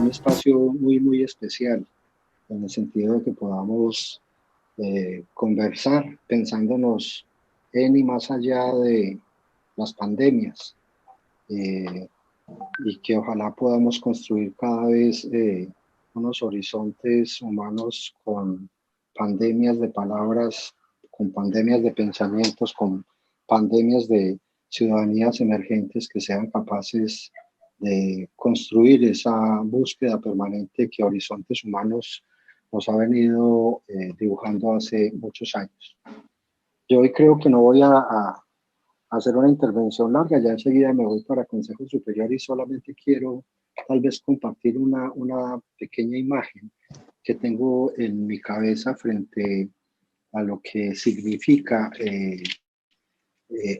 un espacio muy especial, en el sentido de que podamos conversar pensándonos en y más allá de las pandemias, eh, y que ojalá podamos construir cada vez unos horizontes humanos con pandemias de palabras, con pandemias de pensamientos, con pandemias de ciudadanías emergentes que sean capaces de construir esa búsqueda permanente que Horizontes Humanos nos ha venido dibujando hace muchos años. Yo hoy creo que no voy a hacer una intervención larga, ya enseguida me voy para Consejo Superior y solamente quiero tal vez compartir una pequeña imagen que tengo en mi cabeza frente a lo que significa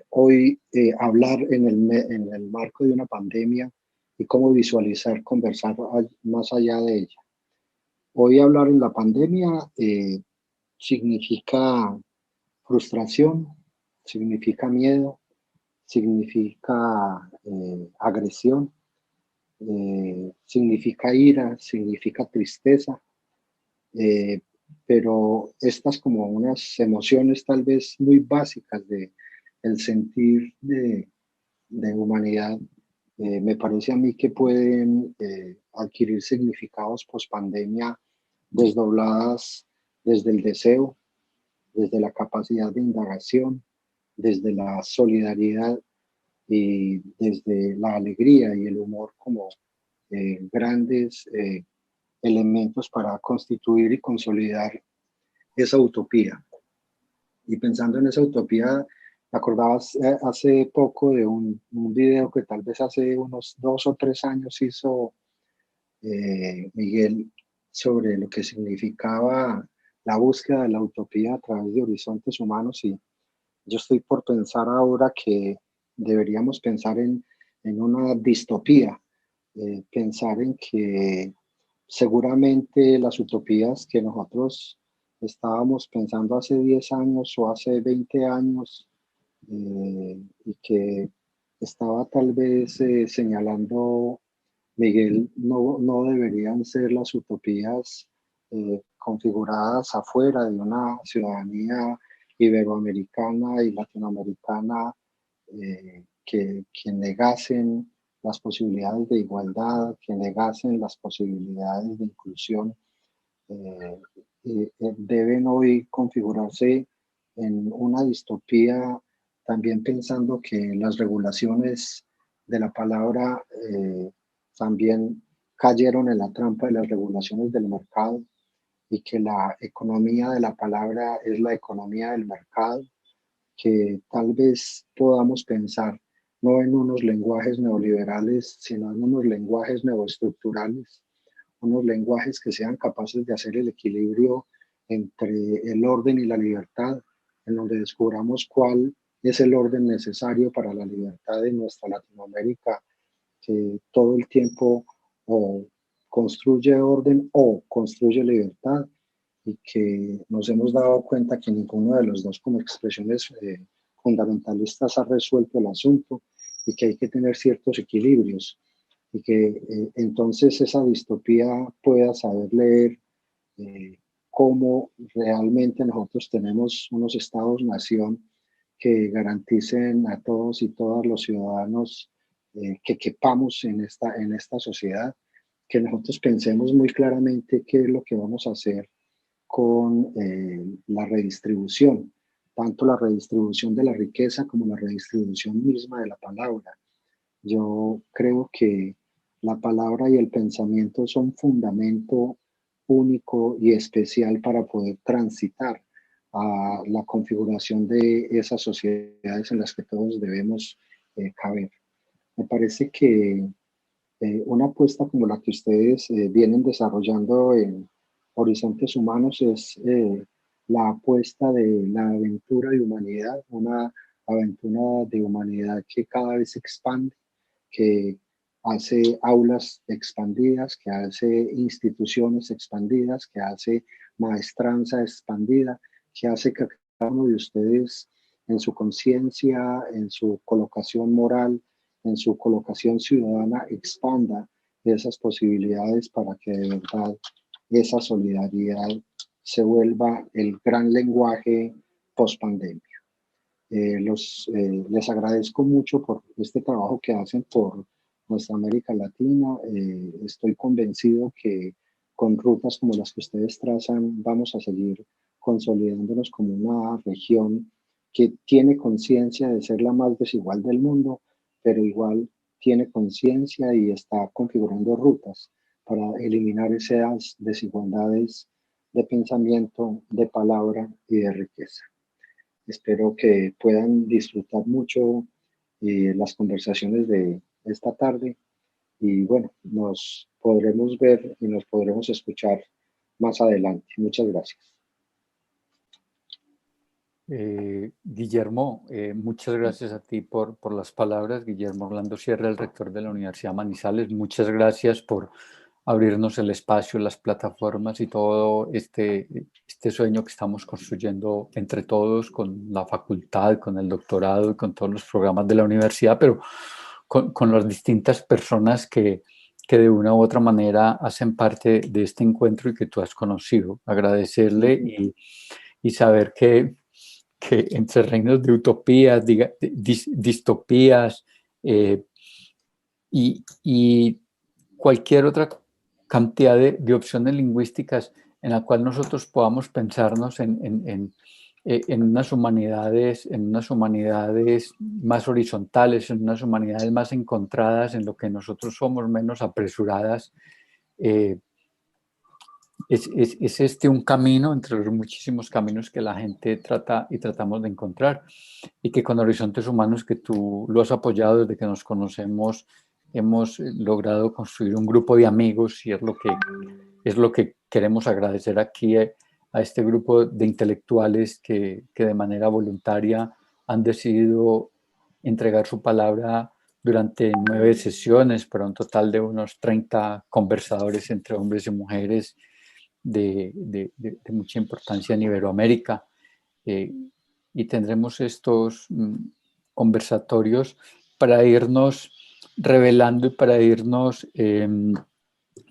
hoy hablar en el marco de una pandemia y cómo visualizar, conversar más allá de ella. Hoy hablar en la pandemia significa frustración, significa miedo, significa agresión, significa ira, significa tristeza, eh, pero estas como unas emociones tal vez muy básicas de el sentir de humanidad, me parece a mí que pueden adquirir significados post pandemia desdobladas desde el deseo, desde la capacidad de indagación, desde la solidaridad y desde la alegría y el humor como grandes elementos para constituir y consolidar esa utopía. Y pensando en esa utopía, me acordabas hace poco de un video que tal vez hace unos 2 o 3 años hizo Miguel sobre lo que significaba la búsqueda de la utopía a través de horizontes humanos, y yo estoy por pensar ahora que deberíamos pensar en una distopía, pensar en que seguramente las utopías que nosotros estábamos pensando hace 10 años o hace 20 años, y que estaba tal vez señalando Miguel, no deberían ser las utopías configuradas afuera de una ciudadanía iberoamericana y latinoamericana, que negasen las posibilidades de igualdad, que negasen las posibilidades de inclusión. Deben hoy configurarse en una distopía, también pensando que las regulaciones de la palabra también cayeron en la trampa de las regulaciones del mercado, y que la economía de la palabra es la economía del mercado, que tal vez podamos pensar no en unos lenguajes neoliberales, sino en unos lenguajes neoestructurales, unos lenguajes que sean capaces de hacer el equilibrio entre el orden y la libertad, en donde descubramos cuál es el orden necesario para la libertad de nuestra Latinoamérica, que todo el tiempo o construye orden o construye libertad, y que nos hemos dado cuenta que ninguno de los dos como expresiones fundamentalistas ha resuelto el asunto, y que hay que tener ciertos equilibrios, y que entonces esa distopía pueda saber leer cómo realmente nosotros tenemos unos estados-nación que garanticen a todos y todas los ciudadanos que quepamos en esta sociedad, que nosotros pensemos muy claramente qué es lo que vamos a hacer con la redistribución, tanto la redistribución de la riqueza como la redistribución misma de la palabra. Yo creo que la palabra y el pensamiento son fundamento único y especial para poder transitar a la configuración de esas sociedades en las que todos debemos caber. Me parece que una apuesta como la que ustedes vienen desarrollando en Horizontes Humanos es la apuesta de la aventura de humanidad, una aventura de humanidad que cada vez se expande, que hace aulas expandidas, que hace instituciones expandidas, que hace maestranza expandida, que hace que cada uno de ustedes en su conciencia, en su colocación moral, en su colocación ciudadana expanda esas posibilidades para que de verdad esa solidaridad se vuelva el gran lenguaje post pandemia. Les agradezco mucho por este trabajo que hacen por nuestra América Latina. Estoy convencido que con rutas como las que ustedes trazan vamos a seguir consolidándonos como una región que tiene conciencia de ser la más desigual del mundo, pero igual tiene conciencia y está configurando rutas para eliminar esas desigualdades de pensamiento, de palabra y de riqueza. Espero que puedan disfrutar mucho las conversaciones de esta tarde y bueno, nos podremos ver y nos podremos escuchar más adelante. Muchas gracias. Guillermo, muchas gracias a ti por las palabras. Guillermo Orlando Sierra, el rector de la Universidad Manizales, muchas gracias por abrirnos el espacio, las plataformas y todo este sueño que estamos construyendo entre todos con la facultad, con el doctorado y con todos los programas de la universidad, pero con las distintas personas que de una u otra manera hacen parte de este encuentro y que tú has conocido. Agradecerle y saber que entre reinos de utopías, distopías y cualquier otra cantidad de opciones lingüísticas en la cual nosotros podamos pensarnos en unas humanidades más horizontales, en unas humanidades más encontradas en lo que nosotros somos, menos apresuradas. Es este un camino entre los muchísimos caminos que la gente trata y tratamos de encontrar, y que con Horizontes Humanos, que tú lo has apoyado desde que nos conocemos, hemos logrado construir un grupo de amigos, y es lo que queremos agradecer aquí a este grupo de intelectuales que de manera voluntaria han decidido entregar su palabra durante 9 sesiones para un total de unos 30 conversadores entre hombres y mujeres de mucha importancia en Iberoamérica. Y tendremos estos conversatorios para irnos revelando y para irnos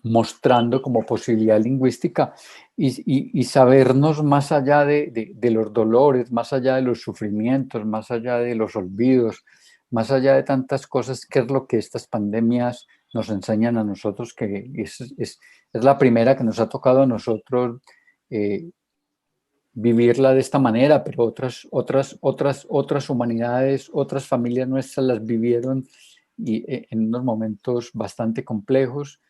mostrando como posibilidad lingüística y sabernos más allá de los dolores, más allá de los sufrimientos, más allá de los olvidos, más allá de tantas cosas, qué es lo que estas pandemias nos enseñan a nosotros, que es la primera que nos ha tocado a nosotros vivirla de esta manera, pero otras humanidades, otras familias nuestras las vivieron en unos momentos bastante complejos.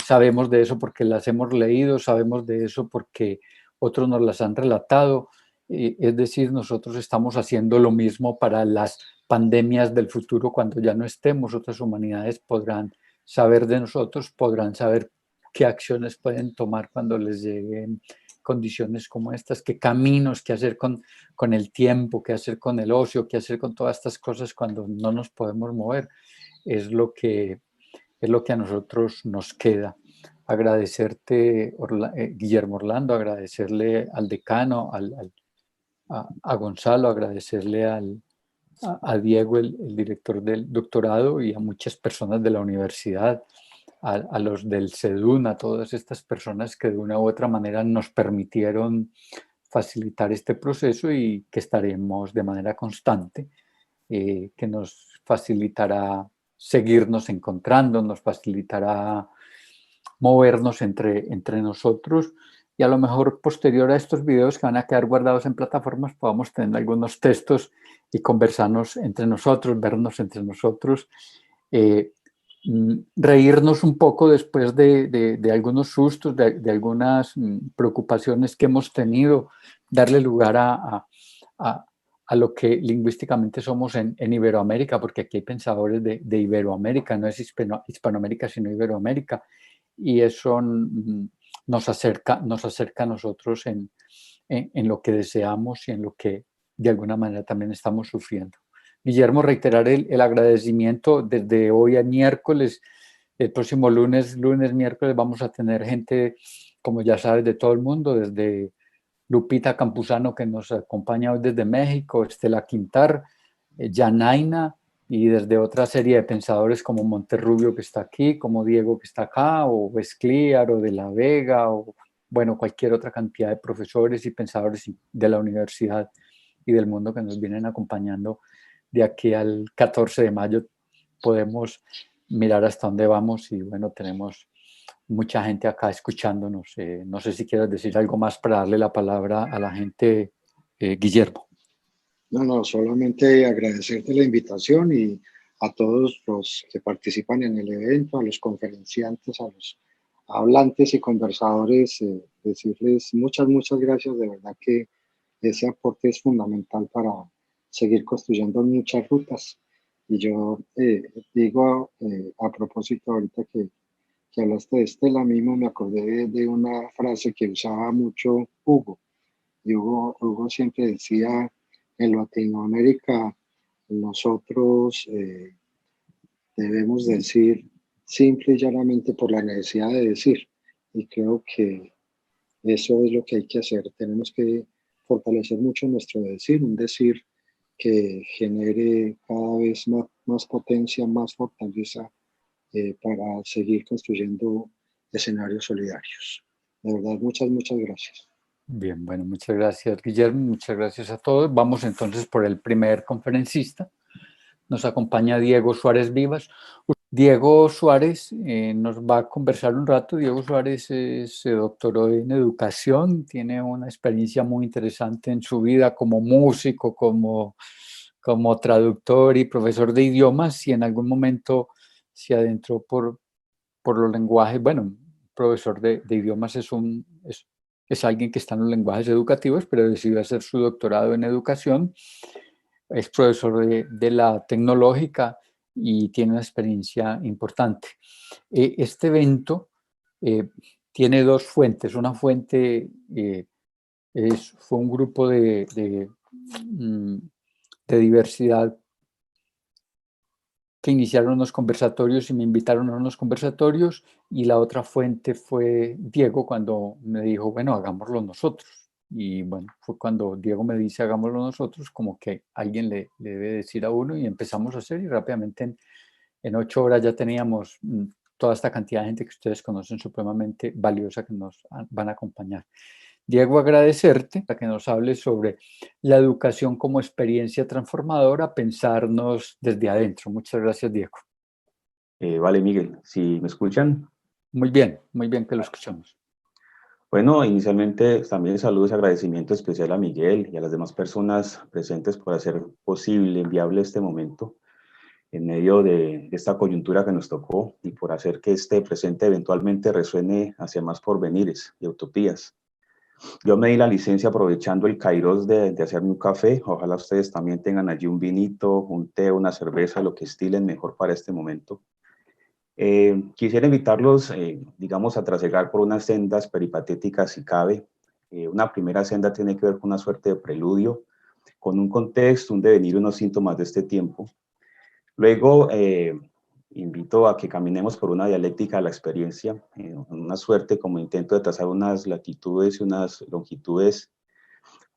Sabemos de eso porque las hemos leído, sabemos de eso porque otros nos las han relatado. Es decir, nosotros estamos haciendo lo mismo para las pandemias del futuro cuando ya no estemos. Otras humanidades podrán saber de nosotros, podrán saber qué acciones pueden tomar cuando les lleguen condiciones como estas, qué caminos, qué hacer con el tiempo, qué hacer con el ocio, qué hacer con todas estas cosas cuando no nos podemos mover. Es lo que a nosotros nos queda. Agradecerte, Guillermo Orlando, agradecerle al decano, a Gonzalo, agradecerle a Diego, el director del doctorado, y a muchas personas de la universidad, a los del CEDUN, a todas estas personas que de una u otra manera nos permitieron facilitar este proceso y que estaremos de manera constante, que nos facilitará seguirnos encontrando, nos facilitará movernos entre nosotros, y a lo mejor posterior a estos videos que van a quedar guardados en plataformas podamos tener algunos textos y conversarnos entre nosotros, vernos entre nosotros, reírnos un poco después de algunos sustos, de algunas preocupaciones que hemos tenido, darle lugar a lo que lingüísticamente somos en Iberoamérica, porque aquí hay pensadores de Iberoamérica, no es Hispanoamérica, sino Iberoamérica, y eso nos acerca a nosotros en lo que deseamos y en lo que de alguna manera también estamos sufriendo. Guillermo, reiterar el agradecimiento desde hoy a miércoles. El próximo lunes, miércoles, vamos a tener gente, como ya sabes, de todo el mundo, desde Lupita Campuzano, que nos acompaña hoy desde México, Estela Quintar, Janaina, y desde otra serie de pensadores como Monterrubio, que está aquí, como Diego, que está acá, o Escliar, o de la Vega, o bueno, cualquier otra cantidad de profesores y pensadores de la universidad y del mundo que nos vienen acompañando de aquí al 14 de mayo. Podemos mirar hasta dónde vamos y bueno, tenemos mucha gente acá escuchándonos. No sé si quieres decir algo más para darle la palabra a la gente, Guillermo. No, no, solamente agradecerte la invitación y a todos los que participan en el evento, a los conferenciantes, a los hablantes y conversadores, decirles muchas, muchas gracias. De verdad que ese aporte es fundamental para seguir construyendo muchas rutas. Y yo digo, a propósito, ahorita que hablaste de Estela, mismo me acordé de una frase que usaba mucho Hugo. Y Hugo siempre decía, en Latinoamérica nosotros debemos decir simple y llanamente por la necesidad de decir. Y creo que eso es lo que hay que hacer. Tenemos que fortalecer mucho nuestro decir, un decir que genere cada vez más potencia, más fortaleza para seguir construyendo escenarios solidarios. De verdad, muchas, muchas gracias. Bien, bueno, muchas gracias, Guillermo. Muchas gracias a todos. Vamos entonces por el primer conferencista. Nos acompaña Diego Suárez Vivas. Diego Suárez nos va a conversar un rato. Diego Suárez se doctoró en educación, tiene una experiencia muy interesante en su vida como músico, como traductor y profesor de idiomas, y en algún momento se adentró por los lenguajes. Bueno, profesor de idiomas es alguien que está en los lenguajes educativos, pero decidió hacer su doctorado en educación. Es profesor de la tecnológica y tiene una experiencia importante. Este evento tiene dos fuentes. Una fuente fue un grupo de diversidad que iniciaron unos conversatorios y me invitaron a unos conversatorios, y la otra fuente fue Diego cuando me dijo, bueno, hagámoslo nosotros. Y bueno, fue cuando Diego me dice, hagámoslo nosotros, como que alguien le debe decir a uno, y empezamos a hacer, y rápidamente en 8 horas ya teníamos toda esta cantidad de gente que ustedes conocen supremamente valiosa que nos van a acompañar. Diego, agradecerte para que nos hables sobre la educación como experiencia transformadora, pensarnos desde adentro. Muchas gracias, Diego. Vale, Miguel, si me escuchan. Muy bien que lo escuchamos. Bueno, inicialmente también saludos y agradecimiento especial a Miguel y a las demás personas presentes por hacer posible, viable este momento en medio de esta coyuntura que nos tocó, y por hacer que este presente eventualmente resuene hacia más porvenires y utopías. Yo me di la licencia aprovechando el kairos de hacerme un café. Ojalá ustedes también tengan allí un vinito, un té, una cerveza, lo que estilen mejor para este momento. Quisiera invitarlos, digamos, a trasegar por unas sendas peripatéticas si cabe. Una primera senda tiene que ver con una suerte de preludio, con un contexto, un devenir, unos síntomas de este tiempo. Luego, invito a que caminemos por una dialéctica de la experiencia, una suerte como intento de trazar unas latitudes y unas longitudes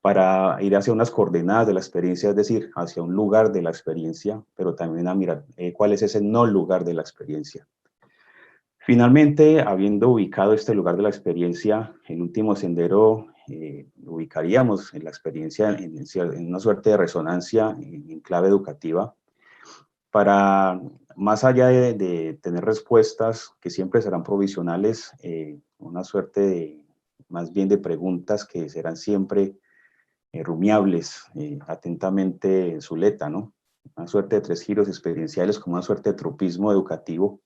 para ir hacia unas coordenadas de la experiencia, es decir, hacia un lugar de la experiencia, pero también a mirar cuál es ese no lugar de la experiencia. Finalmente, habiendo ubicado este lugar de la experiencia, el último sendero ubicaríamos en la experiencia en una suerte de resonancia en clave educativa, para, más allá de tener respuestas que siempre serán provisionales, una suerte de, más bien de preguntas que serán siempre rumiables, atentamente en Zuleta, ¿no? Una suerte de 3 giros experienciales, como una suerte de tropismo educativo.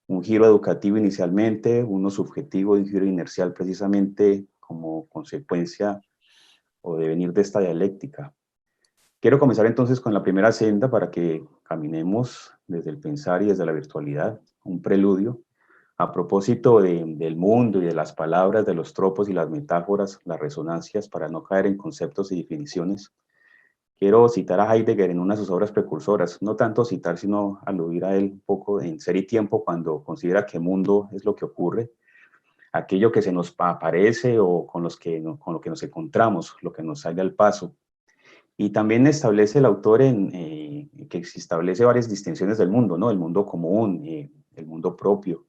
Un giro educativo inicialmente, uno subjetivo y un giro inercial precisamente como consecuencia o devenir de esta dialéctica. Quiero comenzar entonces con la primera senda para que caminemos desde el pensar y desde la virtualidad, un preludio. A propósito del mundo y de las palabras, de los tropos y las metáforas, las resonancias, para no caer en conceptos y definiciones, quiero citar a Heidegger en una de sus obras precursoras, no tanto citar, sino aludir a él un poco en Ser y Tiempo, cuando considera que mundo es lo que ocurre, aquello que se nos aparece o con lo que nos encontramos, lo que nos sale al paso. Y también establece el autor que establece varias distinciones del mundo, ¿no? El mundo común, el mundo propio,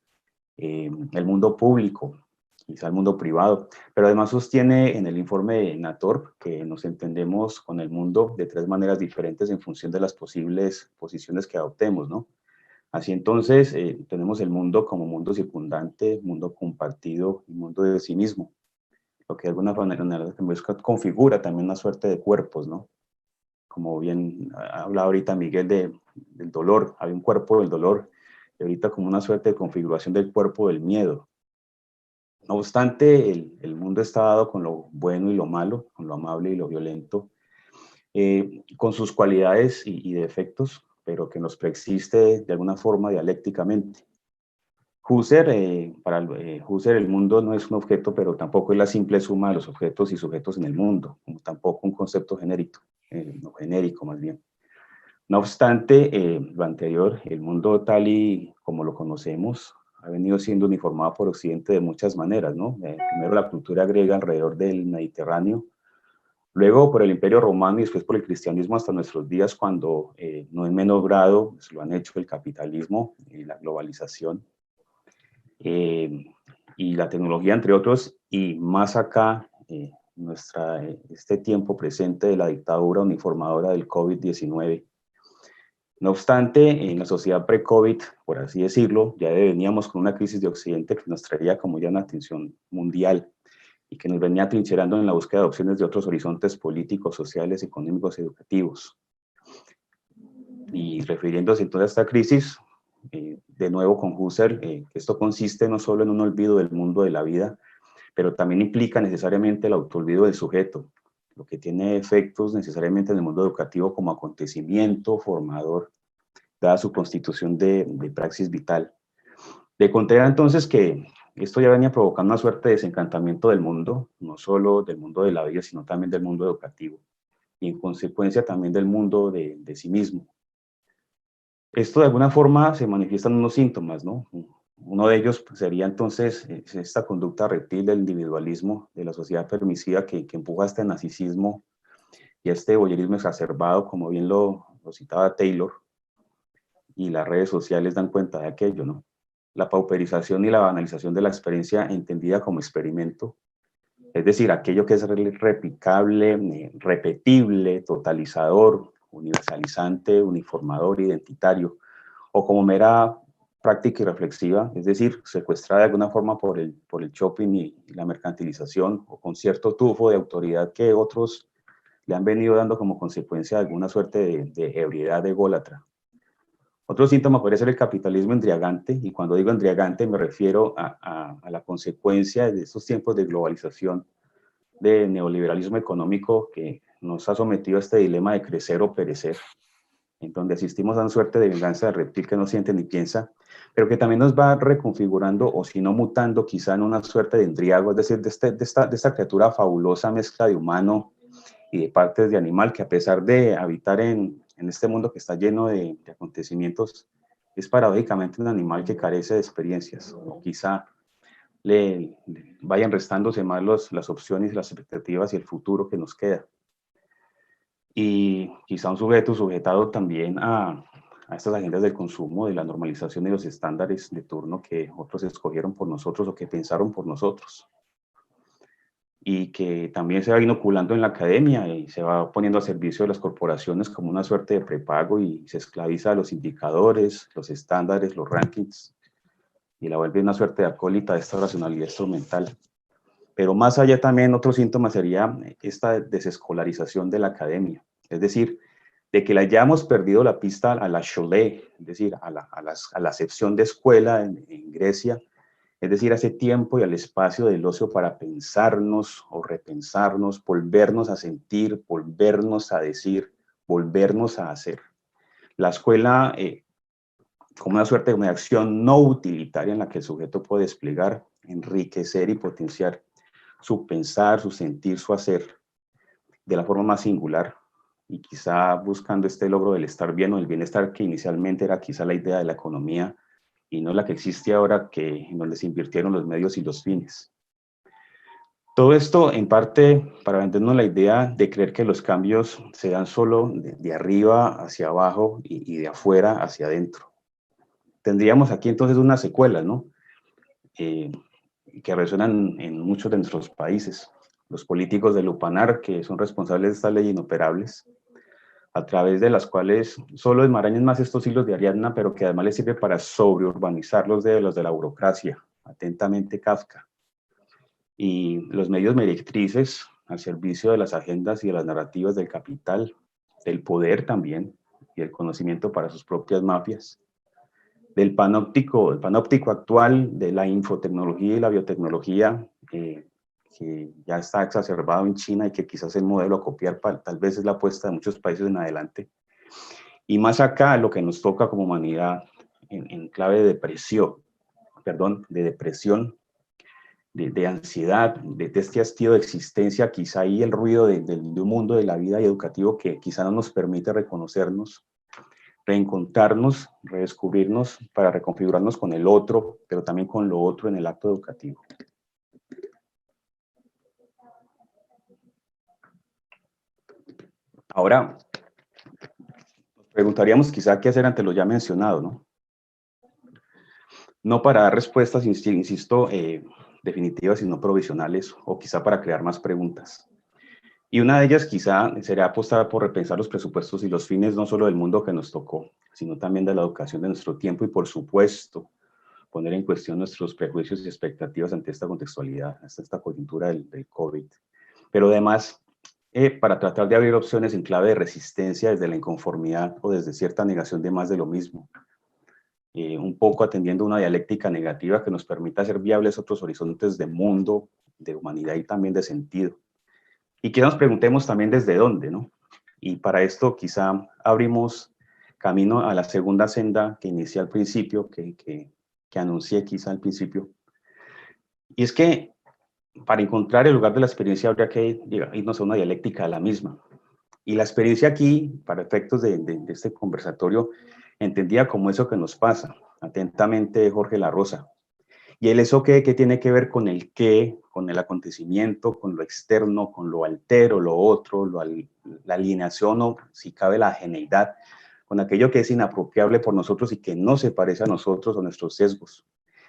el mundo público, quizá el mundo privado, pero además sostiene en el informe de Natorp que nos entendemos con el mundo de 3 maneras diferentes en función de las posibles posiciones que adoptemos, ¿no? Así entonces, tenemos el mundo como mundo circundante, mundo compartido y mundo de sí mismo, lo que de alguna manera configura también una suerte de cuerpos, ¿no? Como bien ha hablado ahorita Miguel del dolor, hay un cuerpo del dolor, y ahorita como una suerte de configuración del cuerpo del miedo. No obstante, el mundo está dado con lo bueno y lo malo, con lo amable y lo violento, con sus cualidades y defectos, pero que nos preexiste de alguna forma dialécticamente. Para Husserl el mundo no es un objeto, pero tampoco es la simple suma de los objetos y sujetos en el mundo, como tampoco un concepto genérico, no genérico más bien. No obstante, lo anterior, el mundo tal y como lo conocemos, ha venido siendo uniformado por Occidente de muchas maneras, ¿no? Primero la cultura griega alrededor del Mediterráneo, luego por el Imperio Romano y después por el cristianismo hasta nuestros días, cuando no en menor grado pues, lo han hecho el capitalismo y la globalización y la tecnología, entre otros, y más acá, este tiempo presente de la dictadura uniformadora del COVID-19. No obstante, en la sociedad pre-COVID, por así decirlo, ya veníamos con una crisis de Occidente que nos traía como ya una atención mundial y que nos venía trincherando en la búsqueda de opciones de otros horizontes políticos, sociales, económicos, educativos. Y refiriéndose entonces a esta crisis, de nuevo con Husserl, esto consiste no solo en un olvido del mundo de la vida, pero también implica necesariamente el autoolvido del sujeto, lo que tiene efectos necesariamente en el mundo educativo como acontecimiento formador, dada su constitución de praxis vital. De Contreras entonces que esto ya venía provocando una suerte de desencantamiento del mundo, no solo del mundo de la vida, sino también del mundo educativo, y en consecuencia también del mundo de sí mismo. Esto de alguna forma se manifiestan unos síntomas, ¿no? Uno de ellos sería entonces esta conducta reptil del individualismo, de la sociedad permisiva que empuja a este narcisismo y a este voyerismo exacerbado, como bien lo citaba Taylor, y las redes sociales dan cuenta de aquello, ¿no? La pauperización y la banalización de la experiencia entendida como experimento, es decir, aquello que es replicable, repetible, totalizador, universalizante, uniformador, identitario, o como mera práctica y reflexiva, es decir, secuestrada de alguna forma por el shopping y la mercantilización, o con cierto tufo de autoridad que otros le han venido dando como consecuencia de alguna suerte de ebriedad ególatra. Otro síntoma podría ser el capitalismo embriagante, y cuando digo embriagante me refiero a la consecuencia de estos tiempos de globalización, de neoliberalismo económico que nos ha sometido a este dilema de crecer o perecer, en donde asistimos a una suerte de venganza del reptil que no siente ni piensa, pero que también nos va reconfigurando o si no mutando quizá en una suerte de embriago, es decir, de esta criatura fabulosa mezcla de humano y de partes de animal que a pesar de habitar en este mundo que está lleno de acontecimientos, es paradójicamente un animal que carece de experiencias, o quizá le vayan restándose más las opciones, las expectativas y el futuro que nos queda. Y quizá un sujeto sujetado también a estas agendas del consumo, de la normalización y los estándares de turno que otros escogieron por nosotros o que pensaron por nosotros. Y que también se va inoculando en la academia y se va poniendo a servicio de las corporaciones como una suerte de prepago y se esclaviza a los indicadores, los estándares, los rankings y la vuelve una suerte de acólita de esta racionalidad instrumental. Pero más allá también otro síntoma sería esta desescolarización de la academia, es decir, de que le hayamos perdido la pista a la Scholé, es decir, a la acepción de escuela en Grecia, es decir, a ese tiempo y al espacio del ocio para pensarnos o repensarnos, volvernos a sentir, volvernos a decir, volvernos a hacer. La escuela como una suerte de acción no utilitaria en la que el sujeto puede desplegar, enriquecer y potenciar su pensar, su sentir, su hacer de la forma más singular y quizá buscando este logro del estar bien o el bienestar que inicialmente era quizá la idea de la economía y no la que existe ahora, en donde se invirtieron los medios y los fines. Todo esto, en parte, para vendernos la idea de creer que los cambios se dan solo de arriba hacia abajo y de afuera hacia adentro. Tendríamos aquí entonces unas secuelas, ¿no? Que resuenan en muchos de nuestros países. Los políticos del Lupanar, que son responsables de estas leyes inoperables, a través de las cuales solo desmarañan más estos hilos de Ariadna, pero que además les sirve para sobreurbanizar los de la burocracia. Atentamente, Kafka. Y los medios meretrices al servicio de las agendas y de las narrativas del capital, del poder también, y el conocimiento para sus propias mafias, del panóptico, el panóptico actual de la infotecnología y la biotecnología, que ya está exacerbado en China y que quizás el modelo a copiar tal vez es la apuesta de muchos países en adelante. Y más acá, lo que nos toca como humanidad en clave de depresión, de ansiedad, de este hastío de existencia, quizá ahí el ruido de un mundo de la vida y educativo que quizá no nos permite reconocernos, reencontrarnos, redescubrirnos para reconfigurarnos con el otro, pero también con lo otro en el acto educativo. Ahora, nos preguntaríamos quizá qué hacer ante lo ya mencionado, ¿no? No para dar respuestas, insisto, definitivas, sino provisionales, o quizá para crear más preguntas. Y una de ellas quizá sería apostar por repensar los presupuestos y los fines no solo del mundo que nos tocó, sino también de la educación de nuestro tiempo y, por supuesto, poner en cuestión nuestros prejuicios y expectativas ante esta contextualidad, ante esta coyuntura del COVID. Pero además, para tratar de abrir opciones en clave de resistencia desde la inconformidad o desde cierta negación de más de lo mismo. Un poco atendiendo una dialéctica negativa que nos permita hacer viables otros horizontes de mundo, de humanidad y también de sentido. Y que nos preguntemos también desde dónde, ¿no? Y para esto quizá abrimos camino a la segunda senda que inicié al principio, que anuncié quizá al principio. Y es que para encontrar el lugar de la experiencia habría que irnos a una dialéctica de la misma. Y la experiencia aquí, para efectos de este conversatorio, entendía como eso que nos pasa. Atentamente, Jorge La Rosa. ¿Y el eso qué tiene que ver con el qué, con el acontecimiento, con lo externo, con lo altero, lo otro, la alineación o, si cabe, la ajeneidad, con aquello que es inapropiable por nosotros y que no se parece a nosotros o nuestros sesgos?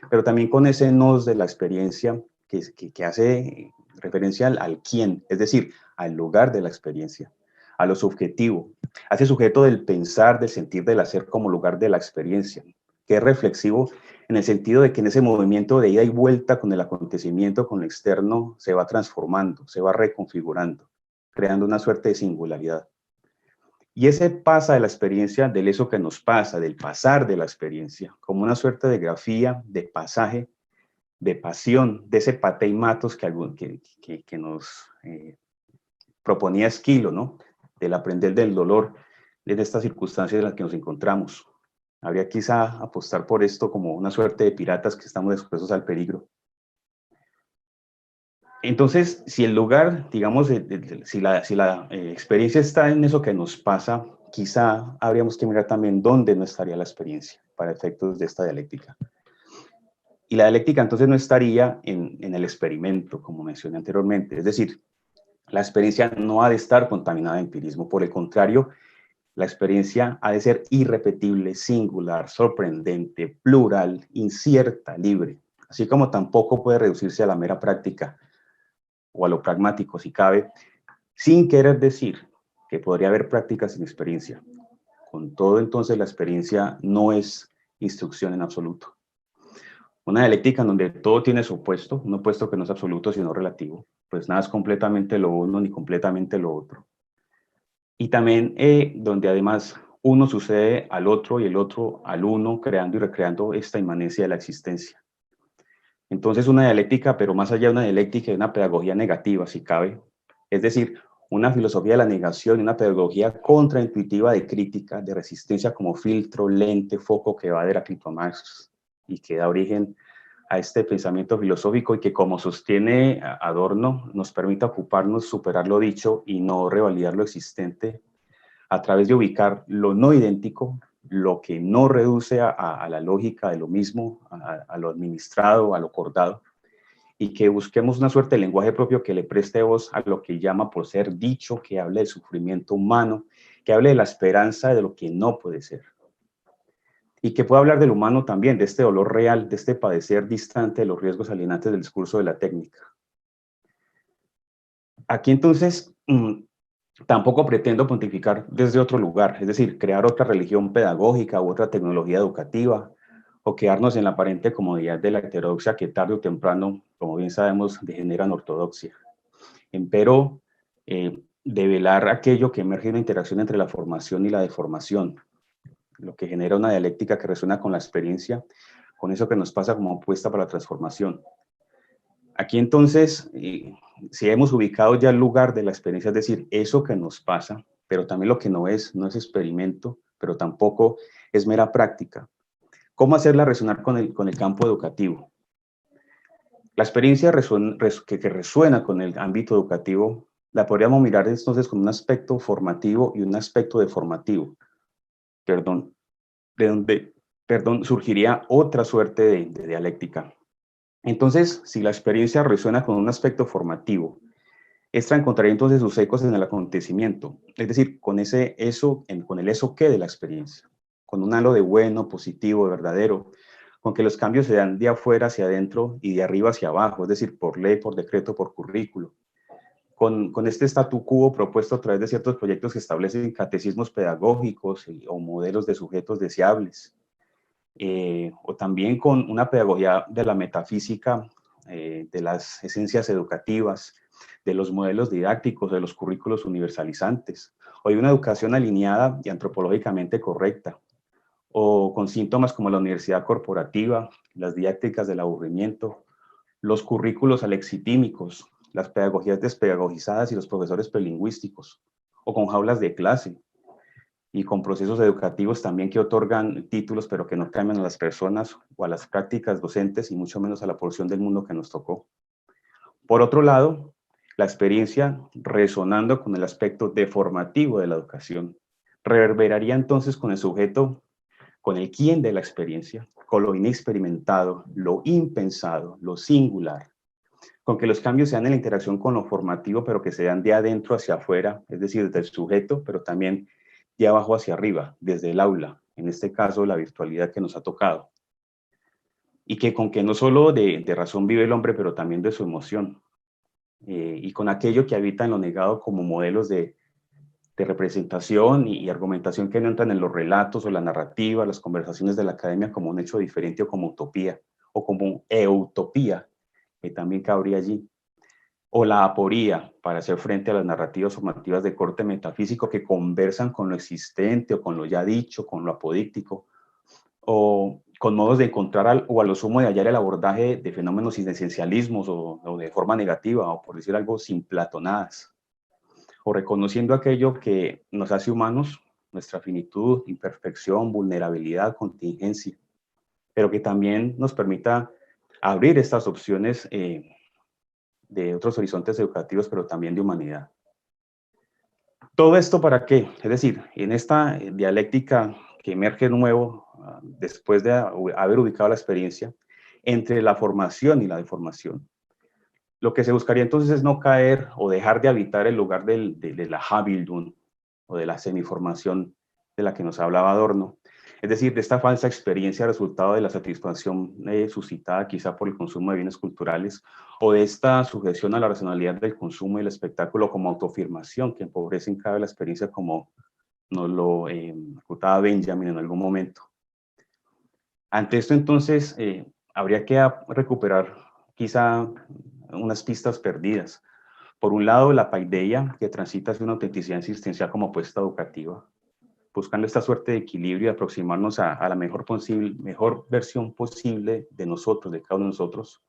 Pero también con ese nos de la experiencia que hace referencia al quién, es decir, al lugar de la experiencia, a lo subjetivo, a ese sujeto del pensar, del sentir, del hacer como lugar de la experiencia, que es reflexivo en el sentido de que en ese movimiento de ida y vuelta con el acontecimiento, con lo externo, se va transformando, se va reconfigurando, creando una suerte de singularidad. Y ese pasa de la experiencia, del eso que nos pasa, del pasar de la experiencia, como una suerte de grafía, de pasaje, de pasión, de ese pateimatos que nos proponía Esquilo, ¿no? Del aprender del dolor, de estas circunstancias en las que nos encontramos. Habría quizá apostar por esto como una suerte de piratas que estamos expuestos al peligro. Entonces, si el lugar, digamos, si la experiencia está en eso que nos pasa, quizá habríamos que mirar también dónde no estaría la experiencia para efectos de esta dialéctica. Y la dialéctica entonces no estaría en el experimento, como mencioné anteriormente. Es decir, la experiencia no ha de estar contaminada de empirismo. Por el contrario, la experiencia ha de ser irrepetible, singular, sorprendente, plural, incierta, libre. Así como tampoco puede reducirse a la mera práctica o a lo pragmático, si cabe, sin querer decir que podría haber prácticas sin experiencia. Con todo, entonces, la experiencia no es instrucción en absoluto. Una dialéctica en donde todo tiene su opuesto, un opuesto que no es absoluto, sino relativo, pues nada es completamente lo uno ni completamente lo otro. Y también donde además uno sucede al otro y el otro al uno, creando y recreando esta inmanencia de la existencia. Entonces una dialéctica, pero más allá de una dialéctica, de una pedagogía negativa, si cabe, es decir, una filosofía de la negación y una pedagogía contraintuitiva de crítica, de resistencia como filtro, lente, foco que va de Heráclito a Marx y que da origen a este pensamiento filosófico y que, como sostiene Adorno, nos permite ocuparnos, superar lo dicho y no revalidar lo existente a través de ubicar lo no idéntico, lo que no reduce a la lógica de lo mismo, a lo administrado, a lo acordado, y que busquemos una suerte de lenguaje propio que le preste voz a lo que llama por ser dicho, que hable del sufrimiento humano, que hable de la esperanza de lo que no puede ser. Y que pueda hablar del humano también, de este dolor real, de este padecer distante de los riesgos alienantes del discurso de la técnica. Aquí entonces tampoco pretendo pontificar desde otro lugar, es decir, crear otra religión pedagógica u otra tecnología educativa, o quedarnos en la aparente comodidad de la heterodoxia que tarde o temprano, como bien sabemos, degenera en ortodoxia. Empero, develar aquello que emerge en la interacción entre la formación y la deformación, lo que genera una dialéctica que resuena con la experiencia, con eso que nos pasa como apuesta para la transformación. Aquí entonces, si hemos ubicado ya el lugar de la experiencia, es decir, eso que nos pasa, pero también lo que no es experimento, pero tampoco es mera práctica. ¿Cómo hacerla resonar con el campo educativo? La experiencia que resuena con el ámbito educativo la podríamos mirar entonces con un aspecto formativo y un aspecto deformativo. De donde surgiría otra suerte de dialéctica. Entonces, si la experiencia resuena con un aspecto formativo, esta encontraría entonces sus ecos en el acontecimiento, es decir, con el eso qué de la experiencia, con un halo de bueno, positivo, verdadero, con que los cambios se dan de afuera hacia adentro y de arriba hacia abajo, es decir, por ley, por decreto, por currículo, con este statu quo propuesto a través de ciertos proyectos que establecen catecismos pedagógicos o modelos de sujetos deseables, o también con una pedagogía de la metafísica, de las esencias educativas, de los modelos didácticos, de los currículos universalizantes, o de una educación alineada y antropológicamente correcta, o con síntomas como la universidad corporativa, las didácticas del aburrimiento, los currículos alexitímicos, las pedagogías despedagogizadas y los profesores prelingüísticos, o con jaulas de clase, y con procesos educativos también que otorgan títulos, pero que no cambian a las personas o a las prácticas docentes y mucho menos a la porción del mundo que nos tocó. Por otro lado, la experiencia, resonando con el aspecto deformativo de la educación, reverberaría entonces con el sujeto, con el quién de la experiencia, con lo inexperimentado, lo impensado, lo singular, con que los cambios sean en la interacción con lo formativo, pero que sean de adentro hacia afuera, es decir, desde el sujeto, pero también de abajo hacia arriba, desde el aula, en este caso la virtualidad que nos ha tocado. Y que con que no solo de razón vive el hombre, pero también de su emoción. Y con aquello que habita en lo negado como modelos de representación y argumentación que no entran en los relatos o la narrativa, las conversaciones de la academia como un hecho diferente o como utopía, o como eutopía, que también cabría allí. O la aporía, para hacer frente a las narrativas formativas de corte metafísico que conversan con lo existente o con lo ya dicho, con lo apodíctico, o con modos de encontrar o a lo sumo de hallar el abordaje de fenómenos sin esencialismos o de forma negativa, o por decir algo, sin platonadas, o reconociendo aquello que nos hace humanos, nuestra finitud, imperfección, vulnerabilidad, contingencia, pero que también nos permita abrir estas opciones de otros horizontes educativos, pero también de humanidad. ¿Todo esto para qué? Es decir, en esta dialéctica que emerge nuevo después de haber ubicado la experiencia entre la formación y la deformación, lo que se buscaría entonces es no caer o dejar de habitar el lugar de la Habildung o de la semiformación de la que nos hablaba Adorno, es decir, de esta falsa experiencia resultado de la satisfacción suscitada quizá por el consumo de bienes culturales o de esta sujeción a la racionalidad del consumo y el espectáculo como autoafirmación que empobrece en cada la experiencia como nos lo acotaba Benjamin en algún momento. Ante esto entonces habría que recuperar quizá unas pistas perdidas. Por un lado, la paideia, que transita hacia una autenticidad existencial como apuesta educativa, buscando esta suerte de equilibrio y aproximarnos a la mejor versión posible de nosotros, de cada uno de nosotros,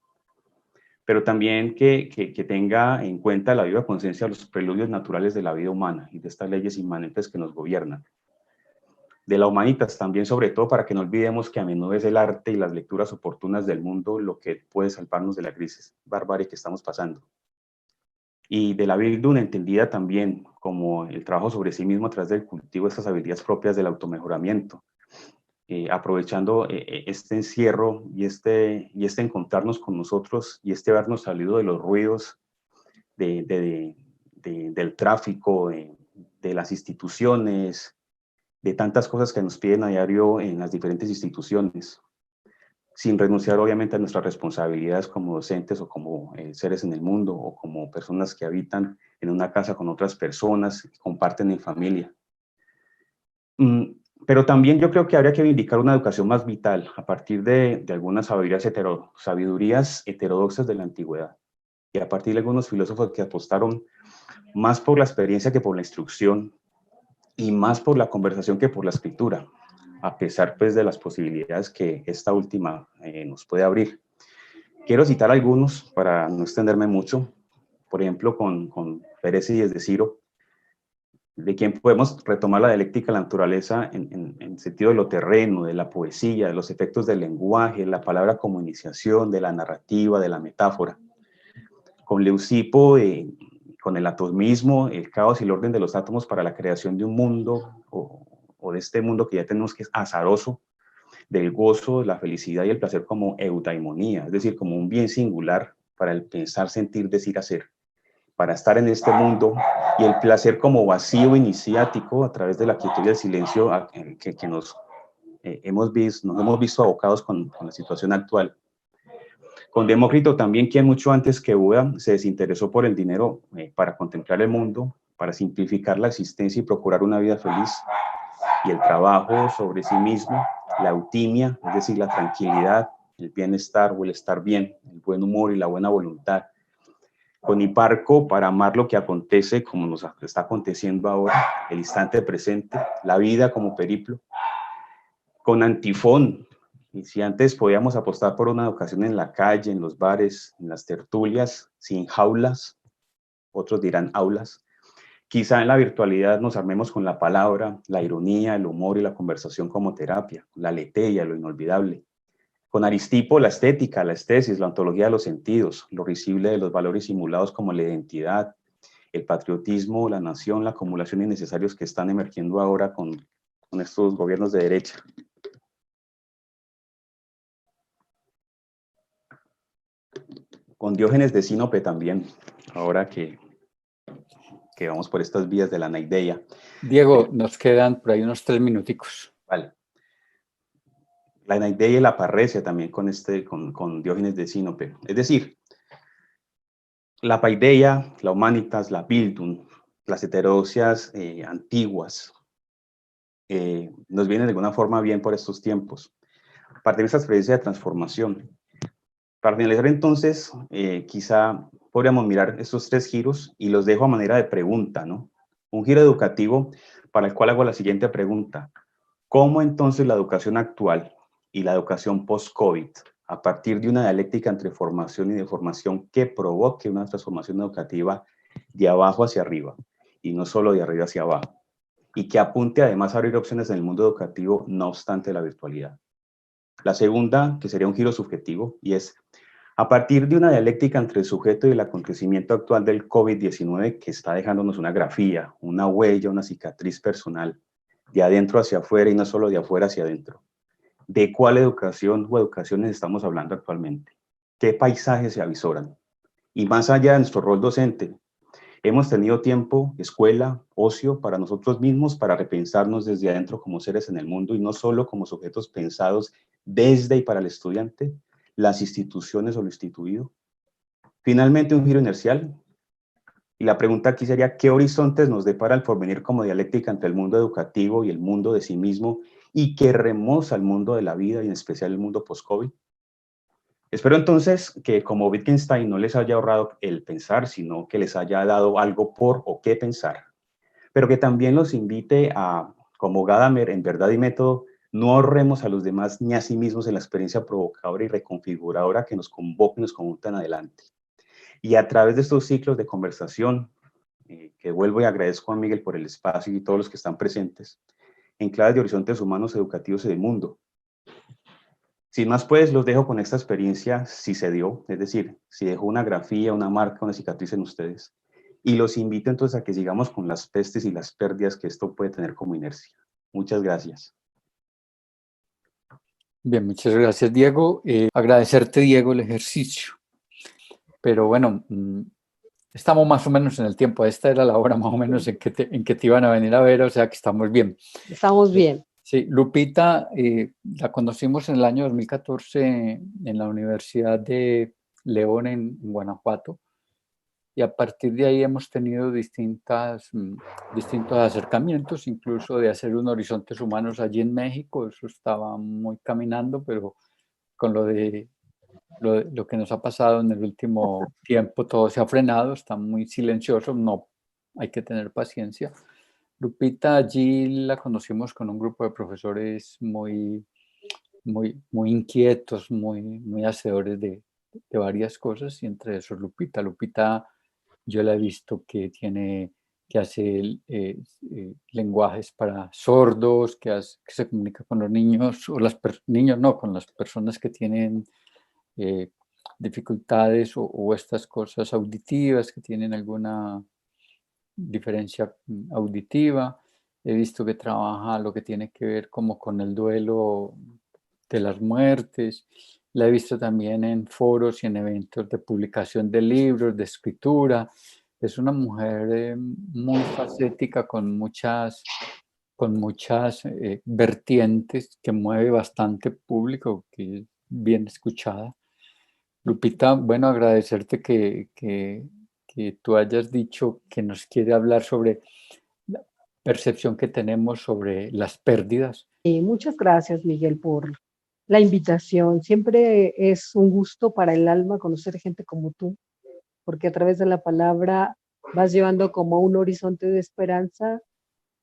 pero también que tenga en cuenta la viva conciencia de los preludios naturales de la vida humana y de estas leyes inmanentes que nos gobiernan. De la humanitas también, sobre todo, para que no olvidemos que a menudo es el arte y las lecturas oportunas del mundo lo que puede salvarnos de la crisis barbarie que estamos pasando. Y de la Bildung entendida también como el trabajo sobre sí mismo a través del cultivo de estas habilidades propias del automejoramiento, aprovechando este encierro y este encontrarnos con nosotros y este habernos salido de los ruidos del tráfico, de las instituciones, de tantas cosas que nos piden a diario en las diferentes instituciones, sin renunciar obviamente a nuestras responsabilidades como docentes o como seres en el mundo o como personas que habitan en una casa con otras personas, que comparten en familia. Pero también yo creo que habría que reivindicar una educación más vital a partir de algunas sabidurías heterodoxas de la antigüedad y a partir de algunos filósofos que apostaron más por la experiencia que por la instrucción y más por la conversación que por la escritura, a pesar pues de las posibilidades que esta última nos puede abrir. Quiero citar algunos para no extenderme mucho, por ejemplo con Péreces de Ciro, de quien podemos retomar la dialéctica de la naturaleza en sentido de lo terreno, de la poesía, de los efectos del lenguaje, la palabra como iniciación, de la narrativa, de la metáfora. Con Leucipo, con el atomismo, el caos y el orden de los átomos para la creación de un mundo, o de este mundo que ya tenemos que es azaroso, del gozo, la felicidad y el placer como eudaimonía, es decir, como un bien singular para el pensar, sentir, decir, hacer, para estar en este mundo, y el placer como vacío iniciático a través de la quietud y el silencio que nos hemos visto abocados con la situación actual. Con Demócrito también, quien mucho antes que Buda se desinteresó por el dinero para contemplar el mundo, para simplificar la existencia y procurar una vida feliz, y el trabajo sobre sí mismo, la eutimia, es decir, la tranquilidad, el bienestar o el estar bien, el buen humor y la buena voluntad. Con Hiparco, para amar lo que acontece como nos está aconteciendo ahora, el instante presente, la vida como periplo. Con Antifón, y si antes podíamos apostar por una educación en la calle, en los bares, en las tertulias, sin jaulas, otros dirán aulas, quizá en la virtualidad nos armemos con la palabra, la ironía, el humor y la conversación como terapia, la aletheia, lo inolvidable. Con Aristipo, la estética, la estesis, la ontología de los sentidos, lo risible de los valores simulados como la identidad, el patriotismo, la nación, la acumulación innecesarios que están emergiendo ahora con estos gobiernos de derecha. Con Diógenes de Sinope también, ahora que vamos por estas vías de la naideia. Diego, nos quedan por ahí unos 3 minuticos. Vale. La naideia y la parresia también con Diógenes de Sinope. Es decir, la paideia, la humanitas, la bildung, las heterodoxias antiguas, nos vienen de alguna forma bien por estos tiempos. Parte de esta experiencia de transformación. Para finalizar entonces, quizá podríamos mirar estos 3 giros y los dejo a manera de pregunta, ¿no? Un giro educativo para el cual hago la siguiente pregunta. ¿Cómo entonces la educación actual y la educación post-COVID, a partir de una dialéctica entre formación y deformación que provoque una transformación educativa de abajo hacia arriba y no solo de arriba hacia abajo, y que apunte además a abrir opciones en el mundo educativo no obstante la virtualidad? La segunda, que sería un giro subjetivo, y es a partir de una dialéctica entre el sujeto y el acontecimiento actual del COVID-19 que está dejándonos una grafía, una huella, una cicatriz personal, de adentro hacia afuera y no solo de afuera hacia adentro. ¿De cuál educación o educaciones estamos hablando actualmente? ¿Qué paisajes se avisoran? Y más allá de nuestro rol docente, hemos tenido tiempo, escuela, ocio para nosotros mismos, para repensarnos desde adentro como seres en el mundo y no solo como sujetos pensados desde y para el estudiante, las instituciones o lo instituido. Finalmente, un giro inercial. Y la pregunta aquí sería, ¿qué horizontes nos depara el porvenir como dialéctica entre el mundo educativo y el mundo de sí mismo y que remoza el mundo de la vida y en especial el mundo post-COVID? Espero entonces que como Wittgenstein no les haya ahorrado el pensar, sino que les haya dado algo por o qué pensar, pero que también los invite a, como Gadamer en Verdad y Método, no ahorremos a los demás ni a sí mismos en la experiencia provocadora y reconfiguradora que nos convoca y nos conjuntan adelante. Y a través de estos ciclos de conversación, que vuelvo y agradezco a Miguel por el espacio y todos los que están presentes, en claves de horizontes humanos, educativos y del mundo. Sin más, pues, los dejo con esta experiencia, si se dio, es decir, si dejó una grafía, una marca, una cicatriz en ustedes. Y los invito entonces a que sigamos con las pestes y las pérdidas que esto puede tener como inercia. Muchas gracias. Bien, muchas gracias, Diego. Agradecerte, Diego, el ejercicio. Pero bueno, estamos más o menos en el tiempo. Esta era la hora más o menos en que te iban a venir a ver, o sea que estamos bien. Estamos bien. Sí, Lupita, la conocimos en el año 2014 en la Universidad de León, en Guanajuato. Y a partir de ahí hemos tenido distintos acercamientos, incluso de hacer un Horizontes Humanos allí en México. Eso estaba muy caminando, pero con lo que nos ha pasado en el último tiempo, todo se ha frenado, está muy silencioso, no hay que tener paciencia. Lupita allí la conocimos con un grupo de profesores muy inquietos, muy hacedores de varias cosas, y entre esos Lupita. Lupita, yo la he visto que hace lenguajes para sordos, que se comunica con los niños, o niños no, con las personas que tienen dificultades o estas cosas auditivas, que tienen alguna diferencia auditiva. He visto que trabaja lo que tiene que ver como con el duelo de las muertes. La he visto también en foros y en eventos de publicación de libros, de escritura. Es una mujer muy facética, con muchas vertientes, que mueve bastante público, que es bien escuchada. Lupita, bueno, agradecerte que tú hayas dicho que nos quiere hablar sobre la percepción que tenemos sobre las pérdidas. Y muchas gracias, Miguel, por la invitación. Siempre es un gusto para el alma conocer gente como tú, porque a través de la palabra vas llevando como un horizonte de esperanza,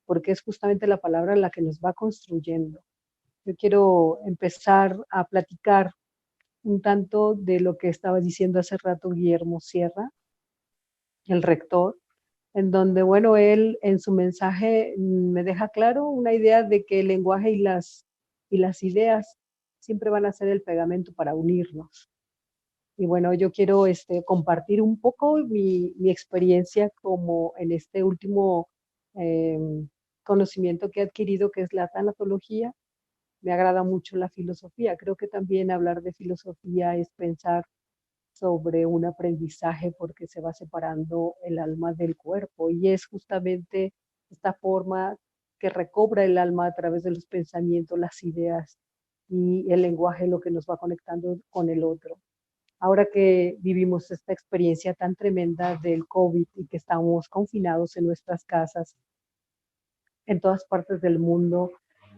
porque es justamente la palabra la que nos va construyendo. Yo quiero empezar a platicar un tanto de lo que estaba diciendo hace rato Guillermo Sierra, el rector, en donde, bueno, él en su mensaje me deja claro una idea de que el lenguaje y las ideas siempre van a ser el pegamento para unirnos. Y bueno, yo quiero compartir un poco mi experiencia como en este último conocimiento que he adquirido, que es la tanatología. Me agrada mucho la filosofía. Creo que también hablar de filosofía es pensar sobre un aprendizaje, porque se va separando el alma del cuerpo, y es justamente esta forma que recobra el alma a través de los pensamientos, las ideas y el lenguaje, lo que nos va conectando con el otro. Ahora que vivimos esta experiencia tan tremenda del COVID y que estamos confinados en nuestras casas en todas partes del mundo,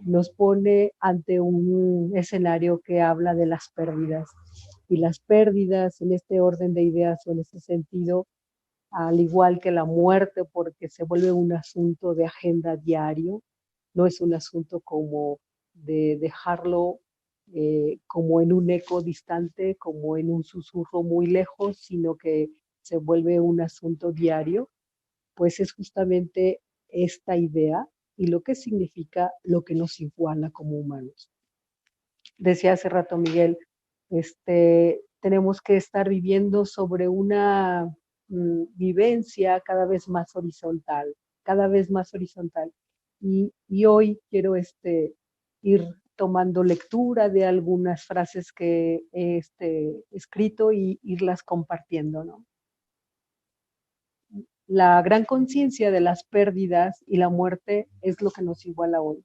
nos pone ante un escenario que habla de las pérdidas. Y las pérdidas, en este orden de ideas o en este sentido, al igual que la muerte, porque se vuelve un asunto de agenda diario, no es un asunto como de dejarlo como en un eco distante, como en un susurro muy lejos, sino que se vuelve un asunto diario. Pues es justamente esta idea y lo que significa lo que nos iguala como humanos. Decía hace rato Miguel, tenemos que estar viviendo sobre una vivencia cada vez más horizontal, cada vez más horizontal. Y hoy quiero ir tomando lectura de algunas frases que he escrito y irlas compartiendo, ¿no? La gran conciencia de las pérdidas y la muerte es lo que nos iguala hoy.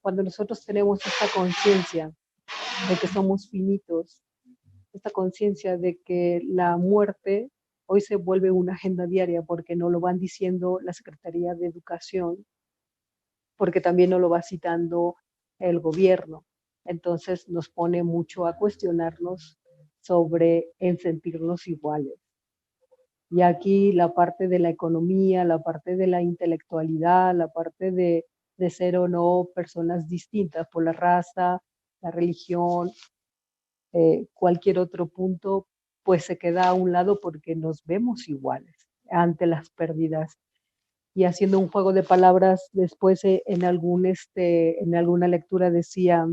Cuando nosotros tenemos esta conciencia de que somos finitos, esta conciencia de que la muerte hoy se vuelve una agenda diaria, porque nos lo van diciendo la Secretaría de Educación, porque también nos lo va citando el gobierno. Entonces nos pone mucho a cuestionarnos sobre en sentirnos iguales. Y aquí la parte de la economía, la parte de la intelectualidad, la parte de ser o no personas distintas por la raza, la religión, cualquier otro punto, pues se queda a un lado porque nos vemos iguales ante las pérdidas. Y haciendo un juego de palabras, después en alguna lectura decía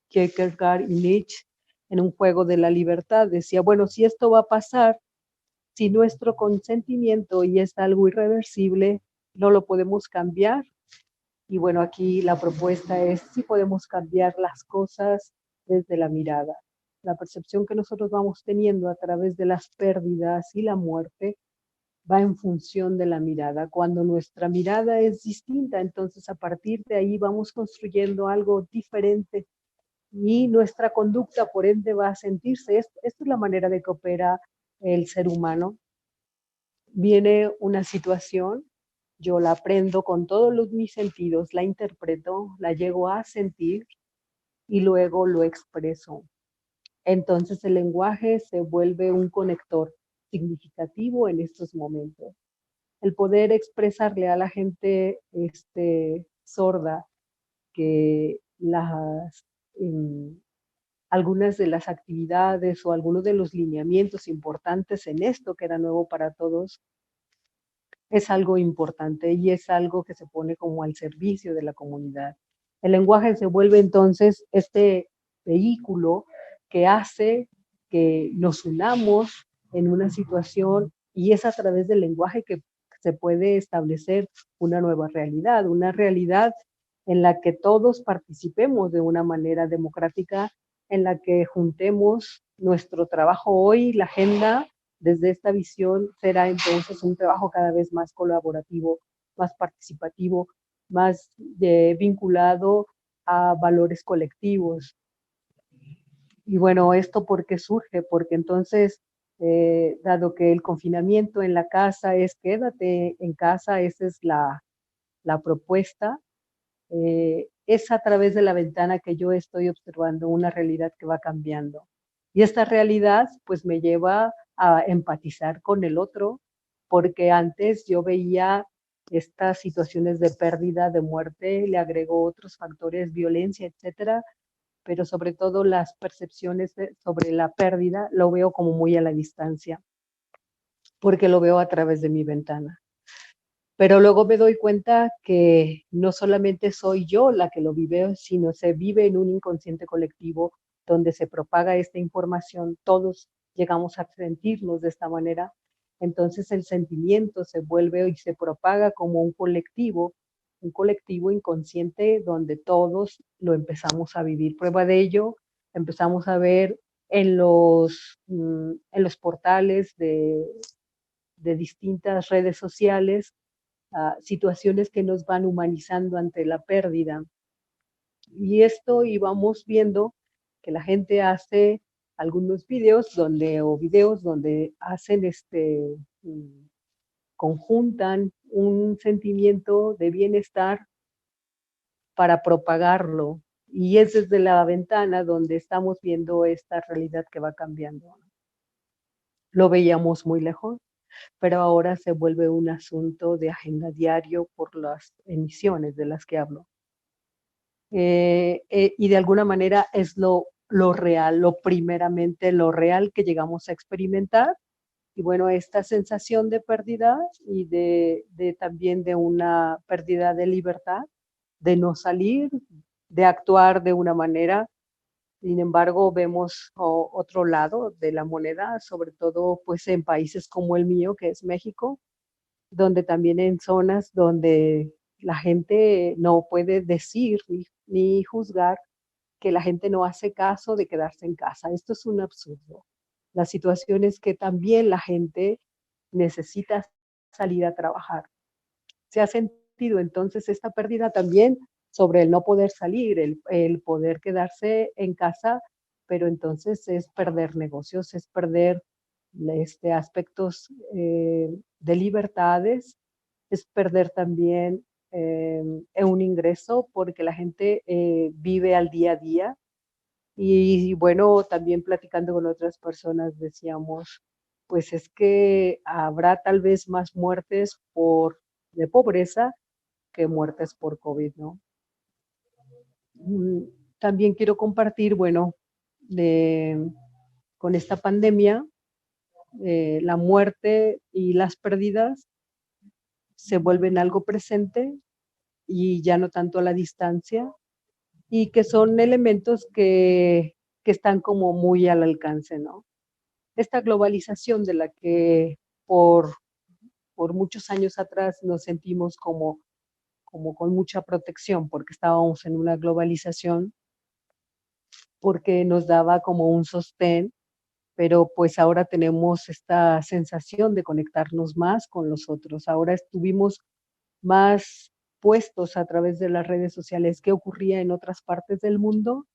Kierkegaard y Nietzsche, en un juego de la libertad, decía, bueno, si esto va a pasar, si nuestro consentimiento y es algo irreversible, no lo podemos cambiar, Y bueno, aquí la propuesta es si podemos cambiar las cosas desde la mirada. La percepción que nosotros vamos teniendo a través de las pérdidas y la muerte va en función de la mirada. Cuando nuestra mirada es distinta, entonces a partir de ahí vamos construyendo algo diferente y nuestra conducta por ende va a sentirse. Esta es la manera de que opera el ser humano. Viene una situación, yo la aprendo con todos mis sentidos, la interpreto, la llego a sentir y luego lo expreso. Entonces el lenguaje se vuelve un conector significativo en estos momentos. El poder expresarle a la gente sorda que algunas de las actividades o algunos de los lineamientos importantes en esto que era nuevo para todos es algo importante y es algo que se pone como al servicio de la comunidad. El lenguaje se vuelve entonces este vehículo que hace que nos unamos en una situación y es a través del lenguaje que se puede establecer una nueva realidad, una realidad en la que todos participemos de una manera democrática, en la que juntemos nuestro trabajo hoy, la agenda, desde esta visión será entonces un trabajo cada vez más colaborativo, más participativo, más vinculado a valores colectivos. Y bueno, ¿esto por qué surge? Porque entonces, dado que el confinamiento en la casa es quédate en casa, esa es la propuesta, es a través de la ventana que yo estoy observando una realidad que va cambiando. Y esta realidad pues me lleva a empatizar con el otro, porque antes yo veía estas situaciones de pérdida, de muerte, le agrego otros factores, violencia, etcétera, pero sobre todo las percepciones sobre la pérdida lo veo como muy a la distancia, porque lo veo a través de mi ventana. Pero luego me doy cuenta que no solamente soy yo la que lo vive, sino se vive en un inconsciente colectivo donde se propaga esta información, todos llegamos a sentirnos de esta manera, entonces el sentimiento se vuelve y se propaga como un colectivo inconsciente donde todos lo empezamos a vivir. Prueba de ello, empezamos a ver en los portales de distintas redes sociales situaciones que nos van humanizando ante la pérdida. Y esto íbamos viendo que la gente hace algunos videos donde hacen conjuntan un sentimiento de bienestar para propagarlo. Y es desde la ventana donde estamos viendo esta realidad que va cambiando. Lo veíamos muy lejos, pero ahora se vuelve un asunto de agenda diario por las emisiones de las que hablo. Y de alguna manera es lo real, primeramente lo real que llegamos a experimentar. Y bueno, esta sensación de pérdida y también de una pérdida de libertad, de no salir, de actuar de una manera. Sin embargo, vemos otro lado de la moneda, sobre todo pues en países como el mío, que es México, donde también en zonas donde la gente no puede decir ni juzgar, que la gente no hace caso de quedarse en casa. Esto es un absurdo. La situación es que también la gente necesita salir a trabajar. Se ha sentido entonces esta pérdida también sobre el no poder salir, el poder quedarse en casa, pero entonces es perder negocios, es perder aspectos de libertades, es perder también un ingreso porque la gente vive al día a día. Y bueno, también platicando con otras personas decíamos, pues es que habrá tal vez más muertes de pobreza que muertes por COVID, ¿no? También quiero compartir, bueno, con esta pandemia, la muerte y las pérdidas se vuelven algo presente y ya no tanto a la distancia, y que son elementos que están como muy al alcance, ¿no? Esta globalización de la que por muchos años atrás nos sentimos como como con mucha protección, porque estábamos en una globalización, porque nos daba como un sostén, pero pues ahora tenemos esta sensación de conectarnos más con los otros. Ahora estuvimos más puestos a través de las redes sociales qué ocurría en otras partes del mundo,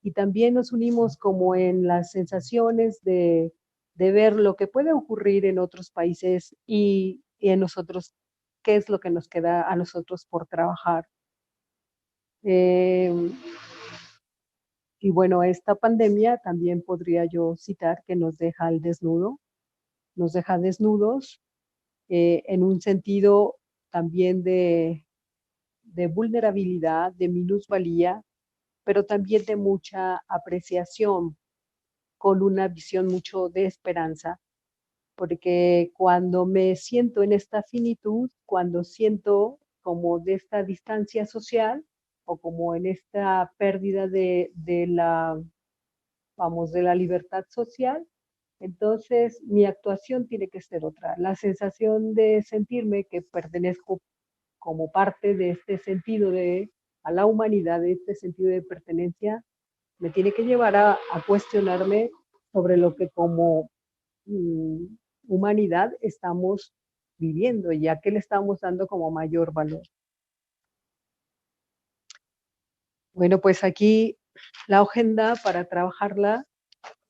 y también nos unimos como en las sensaciones de ver lo que puede ocurrir en otros países y en nosotros, qué es lo que nos queda a nosotros por trabajar. Y bueno, esta pandemia también podría yo citar que nos deja al desnudo, nos deja desnudos en un sentido también de vulnerabilidad, de minusvalía, pero también de mucha apreciación, con una visión mucho de esperanza, porque cuando me siento en esta finitud, cuando siento como de esta distancia social o como en esta pérdida de la, vamos, de la libertad social, entonces mi actuación tiene que ser otra. La sensación de sentirme que pertenezco como parte de este sentido a la humanidad, de este sentido de pertenencia, me tiene que llevar a cuestionarme sobre lo que como humanidad estamos viviendo, ya que le estamos dando como mayor valor. Bueno, pues aquí la agenda para trabajarla,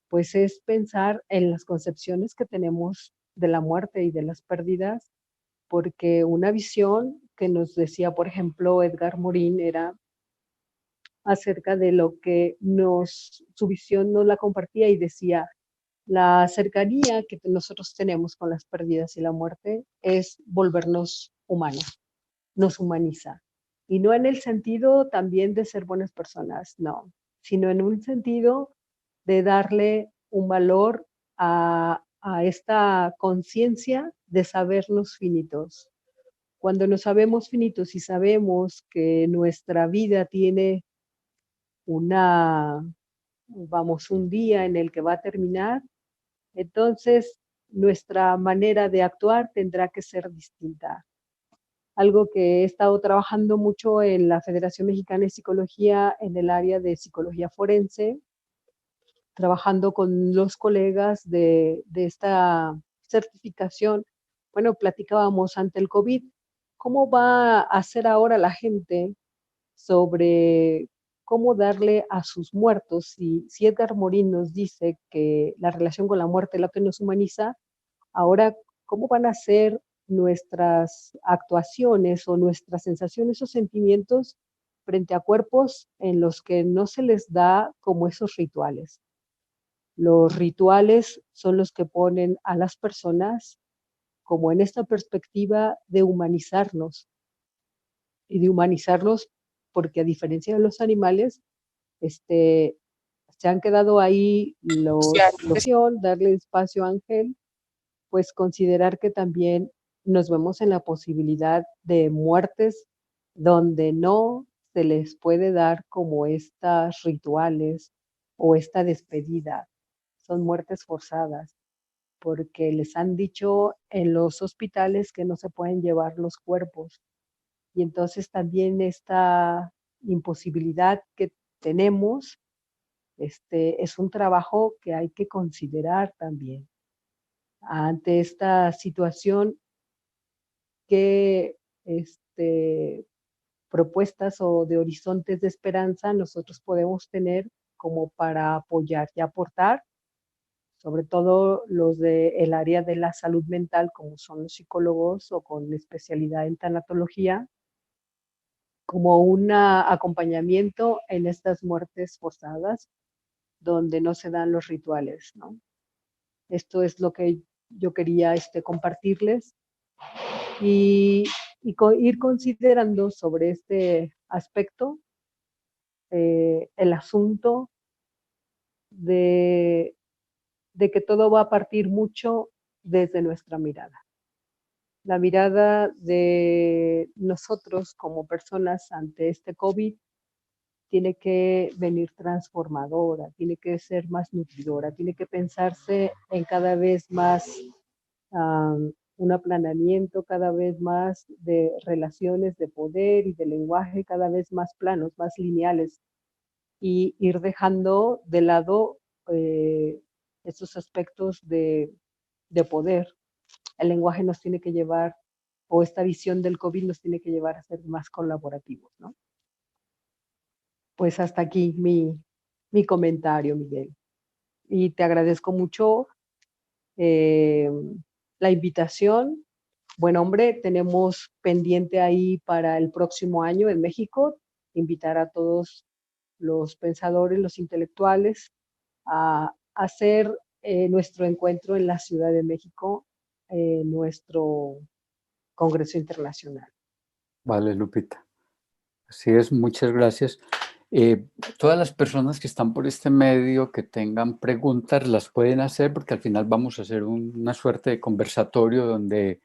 pues es pensar en las concepciones que tenemos de la muerte y de las pérdidas, porque una visión que nos decía, por ejemplo, Edgar Morin era acerca de lo que su visión nos la compartía y decía, la cercanía que nosotros tenemos con las pérdidas y la muerte es volvernos humanos, nos humaniza. Y no en el sentido también de ser buenas personas, no, sino en un sentido de darle un valor a esta conciencia de sabernos finitos. Cuando nos sabemos finitos y sabemos que nuestra vida tiene un día en el que va a terminar, entonces nuestra manera de actuar tendrá que ser distinta. Algo que he estado trabajando mucho en la Federación Mexicana de Psicología en el área de psicología forense, trabajando con los colegas de esta certificación. Bueno, platicábamos ante el COVID, ¿cómo va a hacer ahora la gente sobre cómo darle a sus muertos? Si Edgar Morin nos dice que la relación con la muerte es lo que nos humaniza, ahora, ¿cómo van a ser nuestras actuaciones o nuestras sensaciones o sentimientos frente a cuerpos en los que no se les da como esos rituales? Los rituales son los que ponen a las personas como en esta perspectiva de humanizarnos, y de humanizarnos porque a diferencia de los animales, se han quedado ahí darle espacio a Ángel, pues considerar que también nos vemos en la posibilidad de muertes donde no se les puede dar como estas rituales o esta despedida. Son muertes forzadas, porque les han dicho en los hospitales que no se pueden llevar los cuerpos. Y entonces también esta imposibilidad que tenemos, es un trabajo que hay que considerar también. Ante esta situación, ¿qué propuestas o de horizontes de esperanza nosotros podemos tener como para apoyar y aportar, sobre todo los del área de la salud mental, como son los psicólogos o con especialidad en tanatología, como un acompañamiento en estas muertes forzadas donde no se dan los rituales, ¿no? Esto es lo que yo quería compartirles y ir considerando sobre este aspecto el asunto de que todo va a partir mucho desde nuestra mirada. La mirada de nosotros como personas ante este COVID tiene que venir transformadora, tiene que ser más nutridora, tiene que pensarse en cada vez más un aplanamiento cada vez más de relaciones de poder y de lenguaje cada vez más planos, más lineales, y ir dejando de lado estos aspectos de poder. El lenguaje nos tiene que llevar, o esta visión del COVID nos tiene que llevar a ser más colaborativos, ¿no? Pues hasta aquí mi comentario, Miguel. Y te agradezco mucho la invitación. Bueno, hombre, tenemos pendiente ahí para el próximo año en México invitar a todos los pensadores, los intelectuales, a hacer nuestro encuentro en la Ciudad de México, nuestro Congreso Internacional. Vale, Lupita. Así es, muchas gracias. Todas las personas que están por este medio, que tengan preguntas, las pueden hacer, porque al final vamos a hacer una suerte de conversatorio donde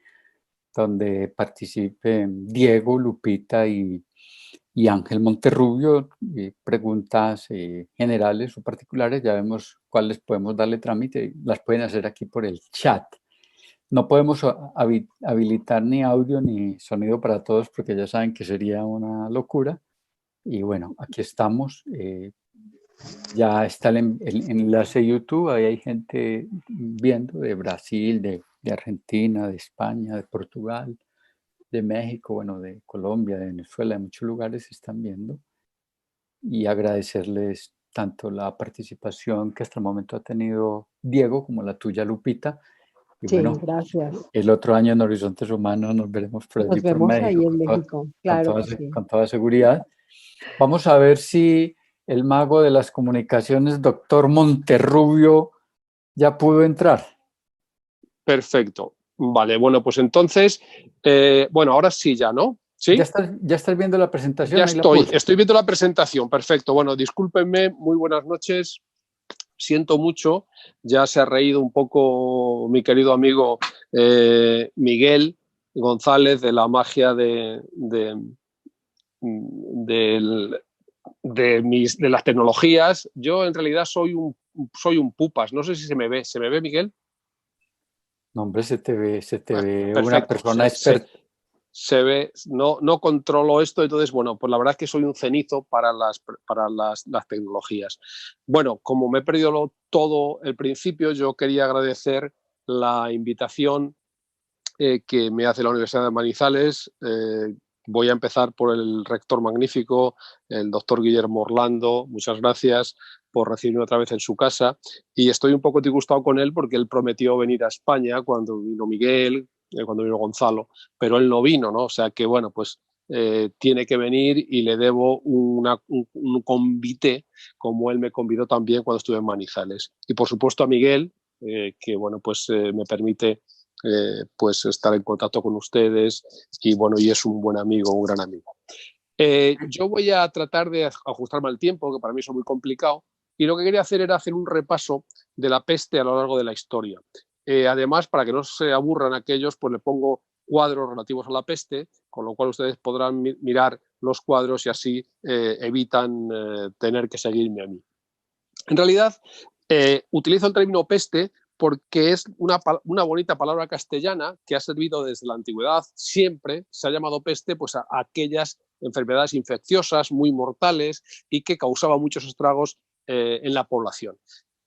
participen Diego, Lupita y Ángel Monterrubio, preguntas generales o particulares. Ya vemos cuáles podemos darle trámite, las pueden hacer aquí por el chat. No podemos habilitar ni audio ni sonido para todos, porque ya saben que sería una locura. Y bueno, aquí estamos. Ya está el enlace de YouTube, ahí hay gente viendo de Brasil, de Argentina, de España, de Portugal, de México, bueno, de Colombia, de Venezuela, de muchos lugares están viendo. Y agradecerles tanto la participación que hasta el momento ha tenido Diego como la tuya, Lupita. Y sí, bueno, gracias. El otro año en Horizontes Humanos nos veremos por allí, Nos vemos por México, ahí en México, claro que sí. con toda seguridad. Vamos a ver si el mago de las comunicaciones, doctor Monterrubio, ya pudo entrar. Perfecto. Vale, bueno, pues entonces, bueno, ahora sí ya, ¿no? ¿Sí? ¿Ya estás viendo la presentación? Ya Ahí estoy viendo la presentación, perfecto. Bueno, discúlpenme, muy buenas noches. Siento mucho, ya se ha reído un poco mi querido amigo Miguel González de la magia de las tecnologías. Yo en realidad soy un pupas, no sé si se me ve, Miguel? No, hombre, se te ve Perfecto. una persona experta. Se ve, no controlo esto, entonces, bueno, pues la verdad es que soy un cenizo para las tecnologías. Bueno, como me he perdido todo el principio, yo quería agradecer la invitación que me hace la Universidad de Manizales. Voy a empezar por el rector magnífico, el doctor Guillermo Orlando. Muchas gracias por recibirme otra vez en su casa. Y estoy un poco disgustado con él porque él prometió venir a España cuando vino Miguel, cuando vino Gonzalo, pero él no vino, ¿no? O sea que, bueno, pues tiene que venir y le debo un convite, como él me convidó también cuando estuve en Manizales. Y, por supuesto, a Miguel, que, bueno, pues me permite pues estar en contacto con ustedes y bueno, y es un buen amigo, un gran amigo. Yo voy a tratar de ajustarme al tiempo, que para mí es muy complicado, y lo que quería hacer era hacer un repaso de la peste a lo largo de la historia. Además, para que no se aburran aquellos, pues le pongo cuadros relativos a la peste, con lo cual ustedes podrán mirar los cuadros y así evitan tener que seguirme a mí. En realidad, utilizo el término peste porque es una bonita palabra castellana que ha servido desde la antigüedad. Siempre se ha llamado peste pues, a aquellas enfermedades infecciosas muy mortales y que causaban muchos estragos en la población.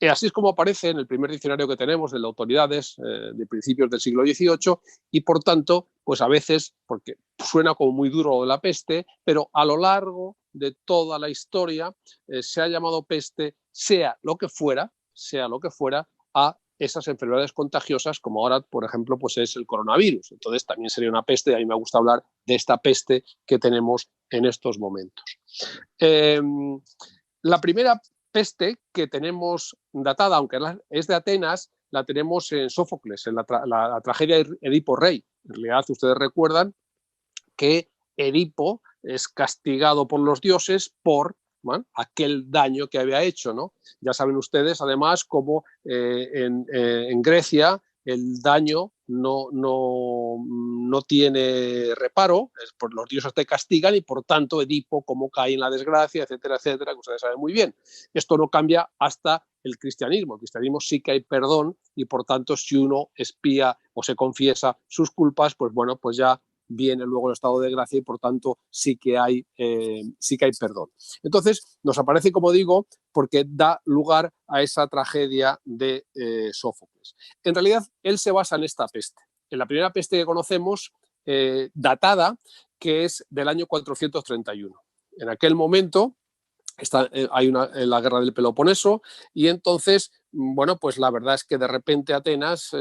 Así es como aparece en el primer diccionario que tenemos de las autoridades de principios del siglo XVIII y, por tanto, pues a veces, porque suena como muy duro lo de la peste, pero a lo largo de toda la historia se ha llamado peste, sea lo que fuera, a esas enfermedades contagiosas, como ahora, por ejemplo, pues es el coronavirus. Entonces también sería una peste, y a mí me gusta hablar de esta peste que tenemos en estos momentos. La primera peste que tenemos datada, aunque es de Atenas, la tenemos en Sófocles, en la tragedia de Edipo Rey. En realidad, ustedes recuerdan que Edipo es castigado por los dioses por aquel daño que había hecho, ¿no? Ya saben ustedes, además, cómo en Grecia el daño no tiene reparo, los dioses te castigan y por tanto Edipo como cae en la desgracia, etcétera, etcétera, que ustedes saben muy bien. Esto no cambia hasta el cristianismo. El cristianismo sí que hay perdón y por tanto si uno expía o se confiesa sus culpas, pues bueno, pues ya viene luego el estado de gracia y por tanto sí que hay perdón. Entonces nos aparece, como digo, porque da lugar a esa tragedia de Sófocles. En realidad él se basa en esta peste, en la primera peste que conocemos, datada, que es del año 431. En aquel momento hay la guerra del Peloponeso y entonces, bueno, pues la verdad es que de repente Atenas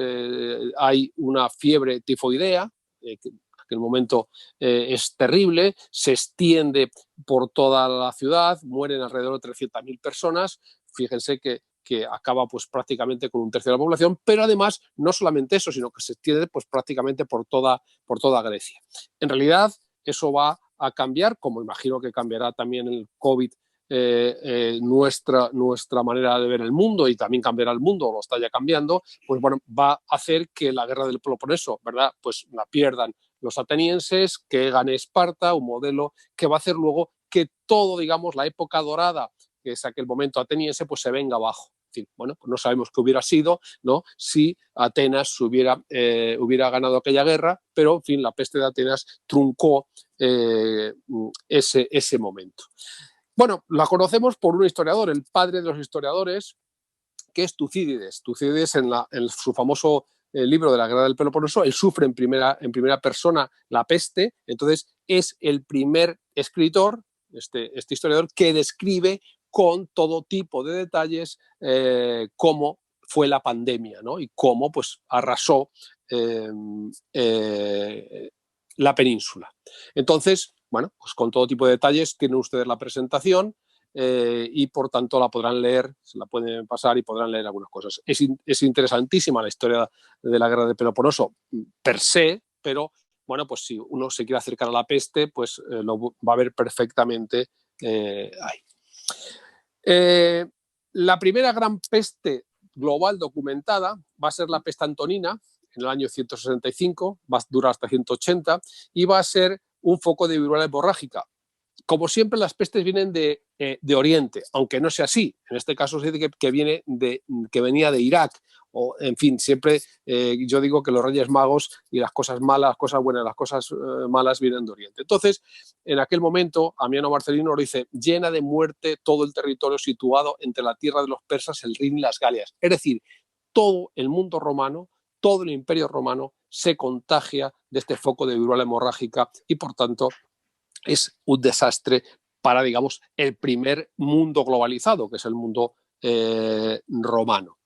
hay una fiebre tifoidea, que en aquel momento es terrible, se extiende por toda la ciudad, mueren alrededor de 300.000 personas, fíjense que acaba pues prácticamente con un tercio de la población, pero además no solamente eso, sino que se extiende pues prácticamente por toda Grecia. En realidad eso va a cambiar, como imagino que cambiará también el COVID, nuestra manera de ver el mundo y también cambiará el mundo, lo está ya cambiando, pues bueno, va a hacer que la guerra del Peloponeso, ¿verdad? Pues la pierdan los atenienses, que gane Esparta, un modelo que va a hacer luego que todo, digamos, la época dorada, que es aquel momento ateniense, pues se venga abajo. Bueno, pues no sabemos qué hubiera sido, ¿no?, si Atenas hubiera ganado aquella guerra, pero en fin, la peste de Atenas truncó ese momento. Bueno, la conocemos por un historiador, el padre de los historiadores, que es Tucídides. Tucídides en su famoso libro de la guerra del Peloponeso, él sufre en primera persona la peste, entonces es el primer escritor, este historiador, que describe con todo tipo de detalles cómo fue la pandemia, ¿no?, y cómo pues arrasó la península. Entonces, bueno, pues con todo tipo de detalles tienen ustedes la presentación y por tanto la podrán leer, se la pueden pasar y podrán leer algunas cosas. Es interesantísima la historia de la guerra de Peloponeso per se, pero bueno, pues si uno se quiere acercar a la peste, pues lo va a ver perfectamente ahí. La primera gran peste global documentada va a ser la peste antonina, en el año 165, va a durar hasta 180 y va a ser un foco de viruela hemorrágica. Como siempre, las pestes vienen de Oriente, aunque no sea así. En este caso se dice que venía de Irak. O, en fin, siempre yo digo que los Reyes Magos y las cosas malas, las cosas buenas, las cosas malas vienen de Oriente. Entonces, en aquel momento, Amiano Marcelino lo dice, llena de muerte todo el territorio situado entre la tierra de los persas, el Rin y las Galias. Es decir, todo el mundo romano, todo el imperio romano se contagia de este foco de viruela hemorrágica y, por tanto, es un desastre para, digamos, el primer mundo globalizado, que es el mundo romano.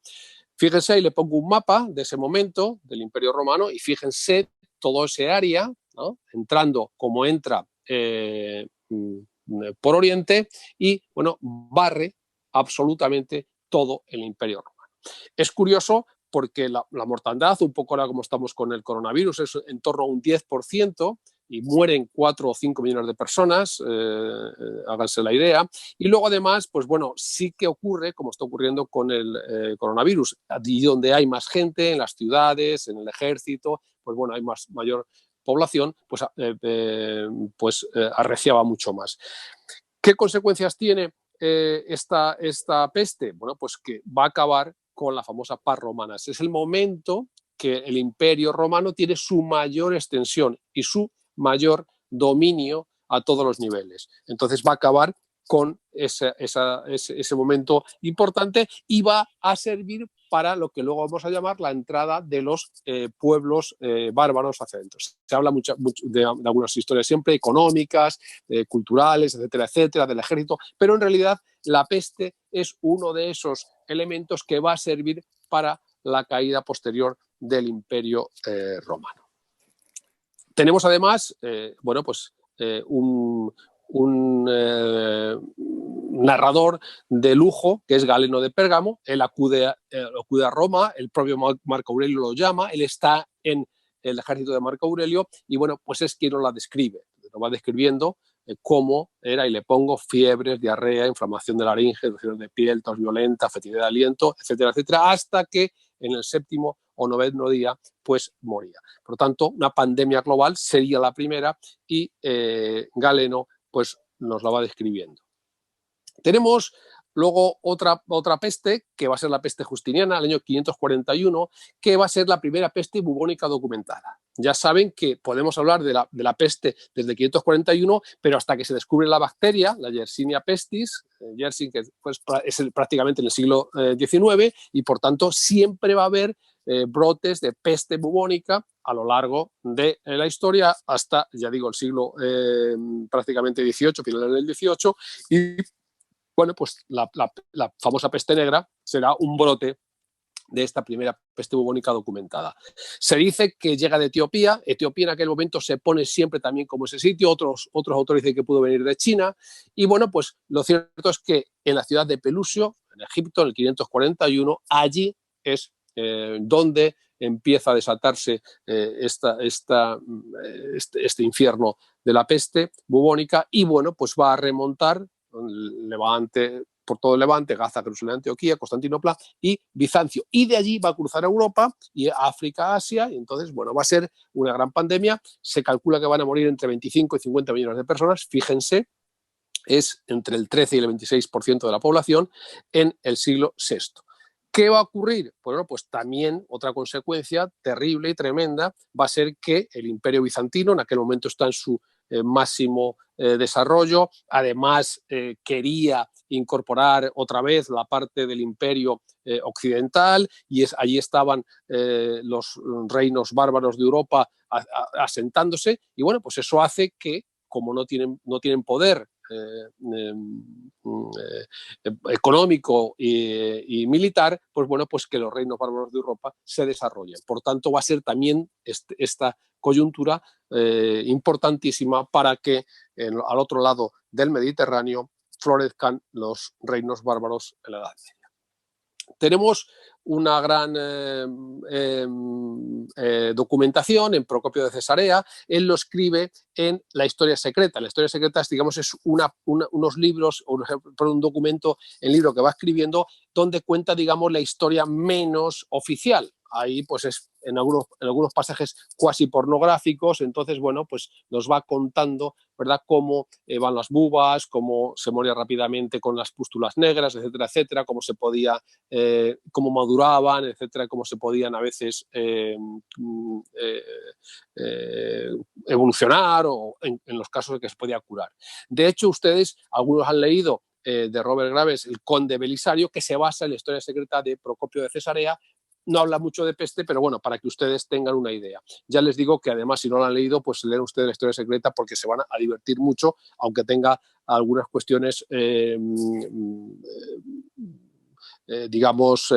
Fíjense, ahí le pongo un mapa de ese momento del Imperio Romano y fíjense todo ese área, ¿no?, entrando como entra por Oriente y, bueno, barre absolutamente todo el Imperio Romano. Es curioso porque la mortandad, un poco ahora como estamos con el coronavirus, es en torno a un 10%, y mueren 4 o 5 millones de personas, háganse la idea. Y luego además, pues bueno, sí que ocurre, como está ocurriendo con el coronavirus, allí donde hay más gente, en las ciudades, en el ejército, pues bueno, hay mayor población, pues arreciaba mucho más. ¿Qué consecuencias tiene esta peste? Bueno, pues que va a acabar con la famosa paz romana. Es el momento que el Imperio Romano tiene su mayor extensión y su mayor dominio a todos los niveles. Entonces va a acabar con ese momento importante y va a servir para lo que luego vamos a llamar la entrada de los pueblos bárbaros hacia adentro. Se habla mucho de algunas historias siempre económicas, culturales, etcétera, etcétera, del ejército, pero en realidad la peste es uno de esos elementos que va a servir para la caída posterior del Imperio Romano. Tenemos además, bueno, pues un narrador de lujo, que es Galeno de Pérgamo. Él acude a Roma, el propio Marco Aurelio lo llama, él está en el ejército de Marco Aurelio y, bueno, pues es quien nos la describe. Lo va describiendo cómo era, y le pongo fiebres, diarrea, inflamación de laringe, erupciones de piel, tos violenta, fetidez de aliento, etcétera, etcétera, hasta que en el 7º o noveno día, pues moría. Por lo tanto, una pandemia global sería la primera y Galeno pues nos la va describiendo. Tenemos luego otra peste, que va a ser la peste justiniana, al año 541, que va a ser la primera peste bubónica documentada. Ya saben que podemos hablar de la peste desde 541, pero hasta que se descubre la bacteria, la Yersinia pestis, Yersin, que pues, es prácticamente en el siglo XIX, y por tanto siempre va a haber brotes de peste bubónica a lo largo de la historia hasta, ya digo, el siglo prácticamente XVIII, finales del XVIII, y bueno, pues la famosa peste negra será un brote de esta primera peste bubónica documentada. Se dice que llega de Etiopía. Etiopía en aquel momento se pone siempre también como ese sitio. Otros autores dicen que pudo venir de China. Y bueno, pues lo cierto es que en la ciudad de Pelusio, en Egipto, en el 541, allí es donde empieza a desatarse este infierno de la peste bubónica, y bueno, pues va a remontar Levante, por todo el Levante, Gaza, Jerusalén, Antioquía, Constantinopla y Bizancio. Y de allí va a cruzar Europa y África, Asia, y entonces, bueno, va a ser una gran pandemia. Se calcula que van a morir entre 25 y 50 millones de personas. Fíjense, es entre el 13 y el 26% de la población en el siglo VI. ¿Qué va a ocurrir? Bueno, pues también otra consecuencia terrible y tremenda va a ser que el Imperio Bizantino, en aquel momento está en su máximo desarrollo, además quería incorporar otra vez la parte del Imperio occidental, y allí estaban los reinos bárbaros de Europa asentándose, y bueno, pues eso hace que, como no tienen poder económico y militar, pues bueno, pues que los reinos bárbaros de Europa se desarrollen. Por tanto, va a ser también esta coyuntura importantísima para que al otro lado del Mediterráneo florezcan los reinos bárbaros en la Edad Media. Tenemos una gran documentación en Procopio de Cesarea. Él lo escribe en La Historia Secreta. La Historia Secreta, digamos, es unos libros, un documento, el libro que va escribiendo, donde cuenta, digamos, la historia menos oficial. Ahí, pues, es en algunos pasajes cuasi pornográficos. Entonces, bueno, pues nos va contando, ¿verdad?, cómo van las bubas, cómo se moría rápidamente con las pústulas negras, etcétera, etcétera, cómo maduraban, etcétera, cómo se podían a veces evolucionar, o en los casos de que se podía curar. De hecho, ustedes, algunos han leído de Robert Graves, El Conde Belisario, que se basa en la Historia Secreta de Procopio de Cesarea. No habla mucho de peste, pero bueno, para que ustedes tengan una idea. Ya les digo que además, si no lo han leído, pues lean ustedes La Historia Secreta, porque se van a divertir mucho, aunque tenga algunas cuestiones, digamos,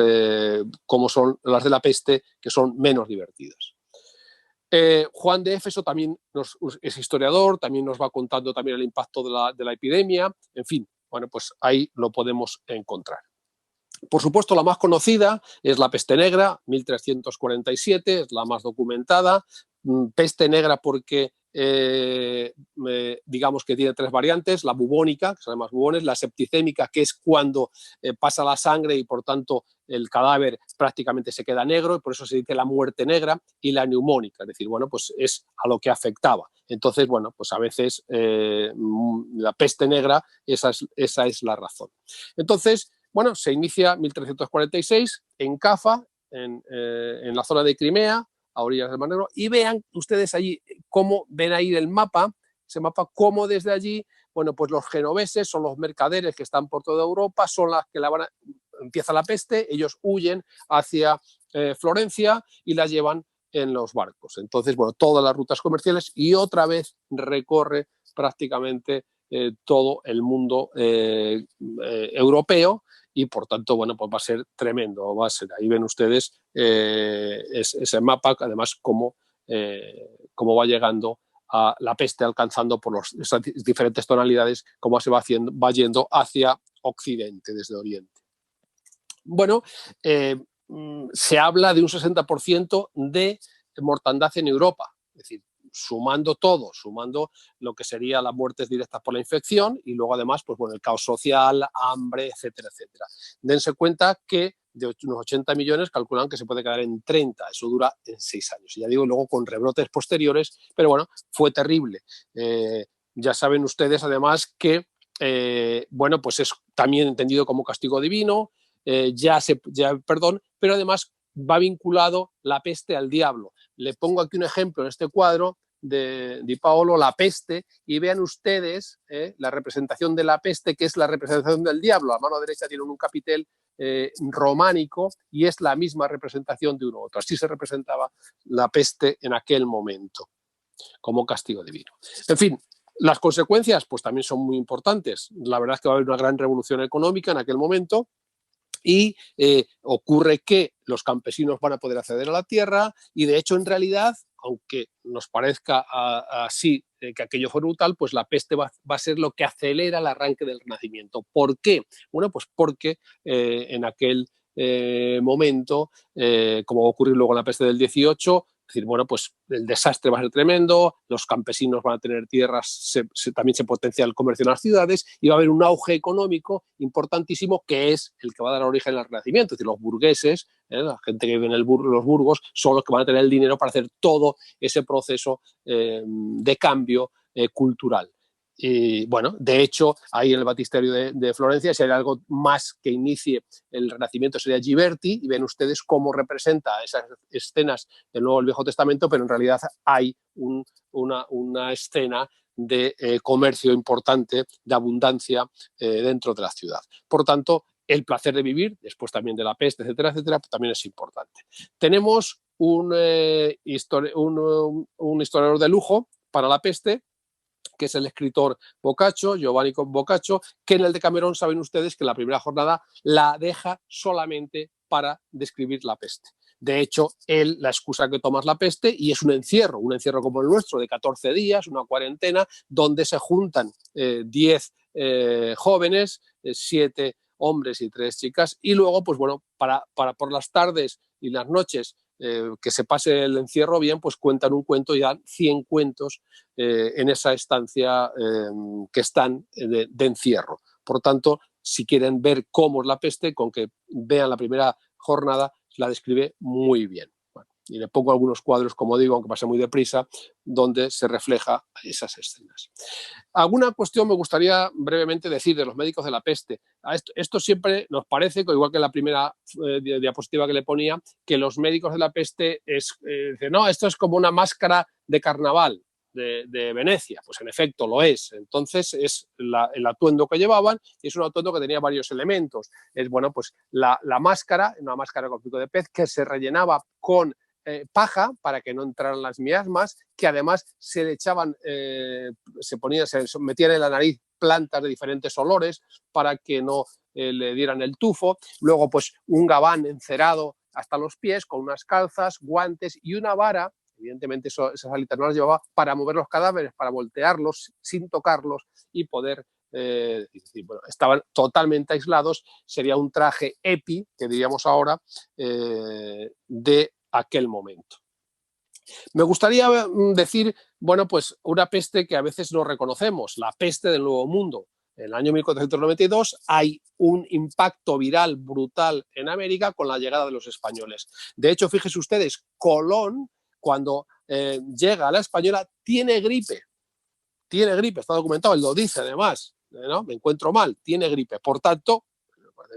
como son las de la peste, que son menos divertidas. Juan de Éfeso también es historiador, también nos va contando también el impacto de la epidemia. En fin, bueno, pues ahí lo podemos encontrar. Por supuesto, la más conocida es la peste negra, 1347, es la más documentada. Peste negra porque, digamos que tiene tres variantes: la bubónica, que son más bubones; la septicémica, que es cuando pasa la sangre y por tanto el cadáver prácticamente se queda negro, y por eso se dice la muerte negra; y la neumónica, es decir, bueno, pues es a lo que afectaba. Entonces, bueno, pues a veces la peste negra, esa es la razón. Entonces, bueno, se inicia en 1346 en Cafa, en la zona de Crimea, a orillas del Mar Negro, y vean ustedes allí cómo ven ahí el mapa, ese mapa, cómo desde allí, bueno, pues los genoveses son los mercaderes que están por toda Europa, son las que empieza la peste, ellos huyen hacia Florencia y la llevan en los barcos. Entonces, bueno, todas las rutas comerciales, y otra vez recorre prácticamente todo el mundo europeo, y por tanto, bueno, pues va a ser tremendo, va a ser, ahí ven ustedes ese mapa, además cómo va llegando a la peste, alcanzando por esas diferentes tonalidades, cómo se va yendo hacia Occidente, desde Oriente. Bueno, se habla de un 60% de mortandad en Europa, es decir, sumando todo, sumando lo que serían las muertes directas por la infección, y luego además, pues bueno, el caos social, hambre, etcétera, etcétera. Dense cuenta que de unos 80 millones, calculan que se puede quedar en 30. Eso dura en 6 años. Y ya digo, luego con rebrotes posteriores, pero bueno, fue terrible. Ya saben ustedes, además, que bueno, pues es también entendido como castigo divino, pero además va vinculado la peste al diablo. Le pongo aquí un ejemplo en este cuadro de Di Paolo, la peste, y vean ustedes la representación de la peste, que es la representación del diablo. A mano derecha tienen un capitel románico y es la misma representación de uno u otro. Así se representaba la peste en aquel momento, como castigo divino. En fin, las consecuencias pues también son muy importantes. La verdad es que va a haber una gran revolución económica en aquel momento. Y ocurre que los campesinos van a poder acceder a la tierra y, de hecho, en realidad, aunque nos parezca así que aquello fue brutal, pues la peste va a ser lo que acelera el arranque del Renacimiento. ¿Por qué? Bueno, pues porque en aquel momento, como va a ocurrir luego en la peste del 18, es decir, bueno, pues el desastre va a ser tremendo, los campesinos van a tener tierras, también se potencia el comercio en las ciudades y va a haber un auge económico importantísimo que es el que va a dar origen al Renacimiento. Es decir, los burgueses, la gente que vive en los burgos, son los que van a tener el dinero para hacer todo ese proceso de cambio cultural. Y bueno, de hecho, ahí en el Batisterio de Florencia, si hay algo más que inicie el Renacimiento, sería Ghiberti, y ven ustedes cómo representa esas escenas del Nuevo y el Viejo Testamento, pero en realidad hay una escena de comercio importante, de abundancia dentro de la ciudad. Por tanto, el placer de vivir, después también de la peste, etcétera, etcétera, también es importante. Tenemos un historiador de lujo para la peste, que es el escritor Boccaccio, Giovanni Boccaccio, que en el Decamerón saben ustedes que la primera jornada la deja solamente para describir la peste. De hecho, él la excusa que toma es la peste y es un encierro como el nuestro, de 14 días, una cuarentena, donde se juntan 10 jóvenes, 7 hombres y 3 chicas, y luego, pues bueno, para por las tardes y las noches que se pase el encierro bien, pues cuentan un cuento y dan 100 cuentos en esa estancia que están de encierro. Por tanto, si quieren ver cómo es la peste, con que vean la primera jornada, la describe muy bien. Bueno, y le pongo algunos cuadros, como digo, aunque pase muy deprisa, donde se refleja esas escenas. Alguna cuestión me gustaría brevemente decir de los médicos de la peste. Esto siempre nos parece, igual que la primera diapositiva que le ponía, que los médicos de la peste no, esto es como una máscara de carnaval de Venecia. Pues en efecto lo es. Entonces es el atuendo que llevaban y es un atuendo que tenía varios elementos. Es bueno, pues la máscara, una máscara con pico de pez que se rellenaba con paja para que no entraran las miasmas, que además se le echaban, se metían en la nariz plantas de diferentes olores para que no le dieran el tufo. Luego, pues un gabán encerado hasta los pies con unas calzas, guantes y una vara. Evidentemente esas alitas no las llevaba para mover los cadáveres, para voltearlos sin tocarlos y poder bueno, estaban totalmente aislados. Sería un traje EPI, que diríamos ahora, de aquel momento. Me gustaría decir, bueno, pues una peste que a veces no reconocemos, la peste del Nuevo Mundo. En el año 1492 hay un impacto viral brutal en América con la llegada de los españoles. De hecho, fíjense ustedes, Colón, cuando llega a la Española, tiene gripe, está documentado, él lo dice además, ¿no? Me encuentro mal, tiene gripe. Por tanto,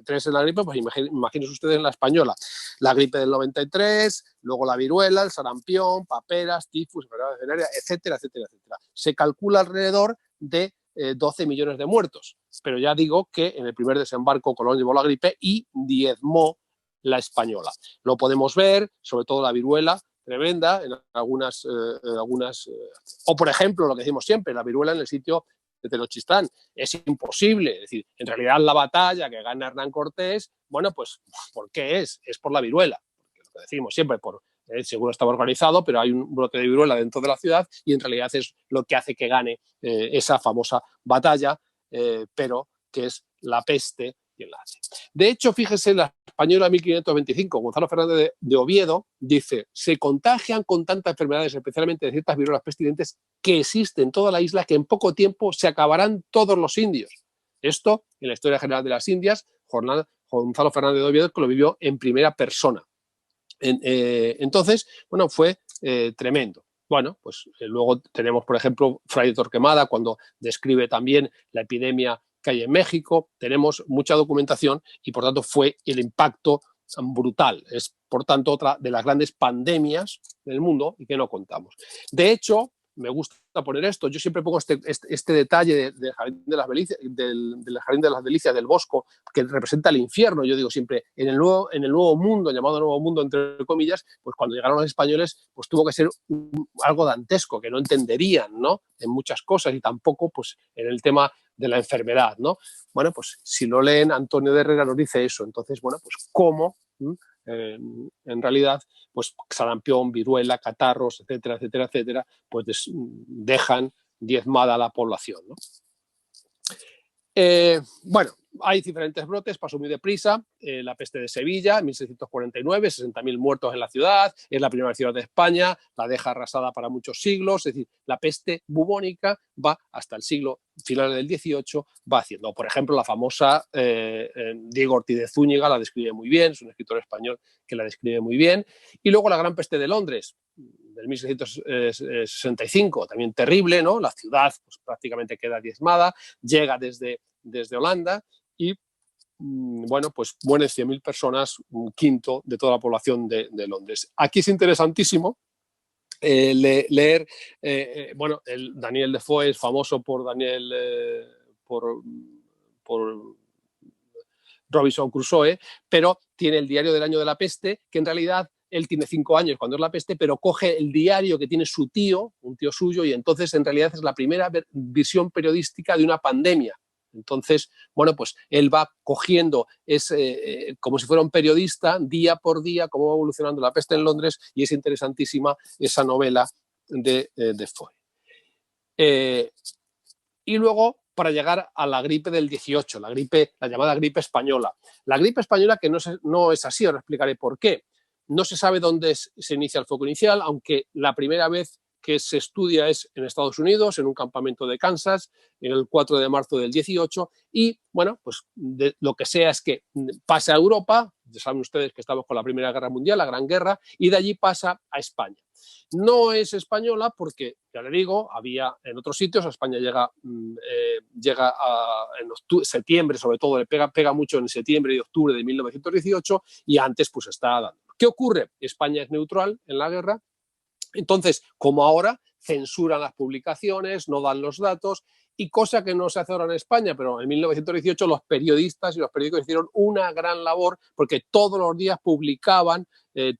en la gripe, pues imagínense ustedes en la Española. La gripe del 93, luego la viruela, el sarampión, paperas, tifus, enfermedades venéreas, etcétera, etcétera, etcétera. Se calcula alrededor de 12 millones de muertos. Pero ya digo que en el primer desembarco Colón llevó la gripe y diezmó la española. Lo podemos ver, sobre todo la viruela, tremenda, en algunas o por ejemplo, lo que decimos siempre, la viruela en el sitio de Tenochtitlán. Es imposible, es decir, en realidad la batalla que gana Hernán Cortés, bueno, pues, ¿por qué es? Es por la viruela, porque lo que decimos siempre, seguro estaba organizado, pero hay un brote de viruela dentro de la ciudad y en realidad es lo que hace que gane esa famosa batalla, pero que es la peste quien la hace. De hecho, fíjese, la española 1525, Gonzalo Fernández de Oviedo, dice: se contagian con tantas enfermedades, especialmente de ciertas viruelas pestilentes, que existen en toda la isla, que en poco tiempo se acabarán todos los indios. Esto, en la Historia General de las Indias, Jornal Gonzalo Fernández de Oviedo, que lo vivió en primera persona. Entonces, bueno, fue tremendo. Bueno, pues luego tenemos, por ejemplo, Fray de Torquemada, cuando describe también la epidemia que hay en México. Tenemos mucha documentación y, por tanto, fue el impacto brutal. Es, por tanto, otra de las grandes pandemias del mundo y que no contamos. De hecho, me gusta poner esto. Yo siempre pongo este detalle del Jardín de las Delicias, del Jardín de las Delicias del Bosco, que representa el infierno. Yo digo siempre, en el nuevo mundo, llamado Nuevo Mundo, entre comillas, pues cuando llegaron los españoles, pues tuvo que ser algo dantesco, que no entenderían, ¿no?, en muchas cosas, y tampoco pues en el tema de la enfermedad, ¿no? Bueno, pues si lo leen, Antonio de Herrera nos dice eso. Entonces, bueno, pues cómo en realidad, pues sarampión, viruela, catarros, etcétera, etcétera, etcétera, pues dejan diezmada a la población, ¿no? Bueno, hay diferentes brotes, pasó muy deprisa. La peste de Sevilla, en 1649, 60.000 muertos en la ciudad, es la primera ciudad de España, la deja arrasada para muchos siglos. Es decir, la peste bubónica va hasta el siglo final del XVIII, va haciendo. Por ejemplo, la famosa Diego Ortiz de Zúñiga la describe muy bien, es un escritor español que la describe muy bien. Y luego la gran peste de Londres, del 1665, también terrible, ¿no? La ciudad pues, prácticamente queda diezmada, llega desde Holanda y, bueno, pues mueren 100.000 personas, un quinto de toda la población de Londres. Aquí es interesantísimo leer, bueno, Daniel Defoe es famoso por por Robinson Crusoe, pero tiene el diario del año de la peste, que en realidad él tiene 5 años cuando es la peste, pero coge el diario que tiene su tío, un tío suyo, y entonces en realidad es la primera visión periodística de una pandemia. Entonces, bueno, pues él va cogiendo, como si fuera un periodista, día por día, cómo va evolucionando la peste en Londres, y es interesantísima esa novela de Defoe. Y luego, para llegar a la gripe del 18, la llamada gripe española. La gripe española, que no es así, ahora explicaré por qué. No se sabe dónde se inicia el foco inicial, aunque la primera vez que se estudia es en Estados Unidos, en un campamento de Kansas, en el 4 de marzo del 18, y bueno, pues lo que sea es que pasa a Europa, ya saben ustedes que estamos con la Primera Guerra Mundial, la Gran Guerra, y de allí pasa a España. No es española porque, ya le digo, había en otros sitios, a España llega en septiembre, sobre todo, le pega mucho en septiembre y octubre de 1918, y antes pues está dando. ¿Qué ocurre? España es neutral en la guerra. Entonces, como ahora, censuran las publicaciones, no dan los datos, y cosa que no se hace ahora en España, pero en 1918 los periodistas y los periódicos hicieron una gran labor porque todos los días publicaban el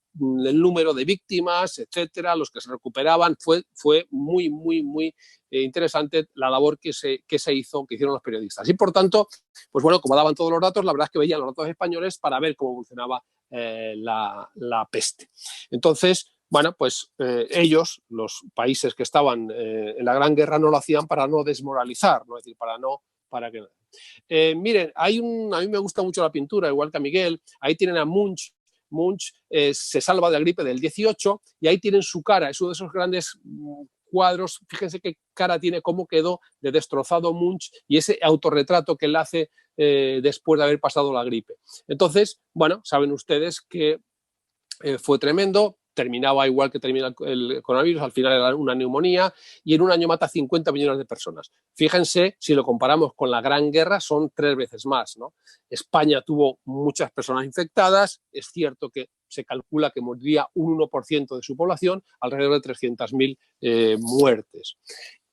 número de víctimas, etcétera, los que se recuperaban. Fue muy, muy, muy interesante la labor que hicieron los periodistas. Y por tanto, pues bueno, como daban todos los datos, la verdad es que veían los datos españoles para ver cómo evolucionaba la peste. Entonces, bueno, pues ellos, los países que estaban en la Gran Guerra, no lo hacían para no desmoralizar, ¿no? Es decir, para que... miren, a mí me gusta mucho la pintura, igual que a Miguel. Ahí tienen a Munch. Munch se salva de la gripe del 18 y ahí tienen su cara, es uno de esos grandes cuadros. Fíjense qué cara tiene, cómo quedó de destrozado Munch, y ese autorretrato que él hace después de haber pasado la gripe. Entonces, bueno, saben ustedes que fue tremendo. Terminaba igual que termina el coronavirus, al final era una neumonía, y en un año mata 50 millones de personas. Fíjense, si lo comparamos con la Gran Guerra, son 3 veces más, ¿no? España tuvo muchas personas infectadas, es cierto que se calcula que moriría un 1% de su población, alrededor de 300.000 muertes.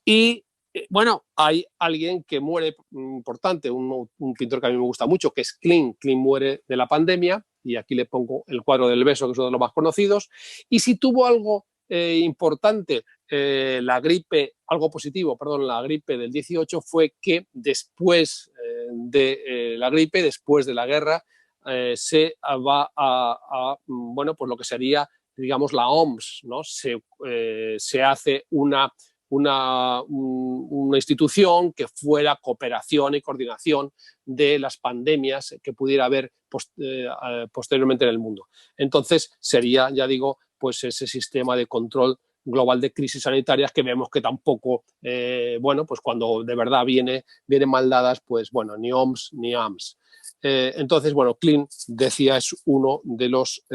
Y bueno, hay alguien que muere importante, un pintor que a mí me gusta mucho, que es Klimt. Klimt muere de la pandemia, y aquí le pongo el cuadro del beso, que es uno de los más conocidos. Y si tuvo algo importante, la gripe del 18, fue que después de la gripe, después de la guerra, se va bueno, pues lo que sería, digamos, la OMS, ¿no? Se hace una institución que fuera cooperación y coordinación de las pandemias que pudiera haber posteriormente en el mundo. Entonces sería, ya digo, pues ese sistema de control global de crisis sanitarias que vemos que tampoco, bueno, pues cuando de verdad vienen mal dadas, pues bueno, ni OMS ni AMS. Entonces, bueno, Klimt, decía, es uno de los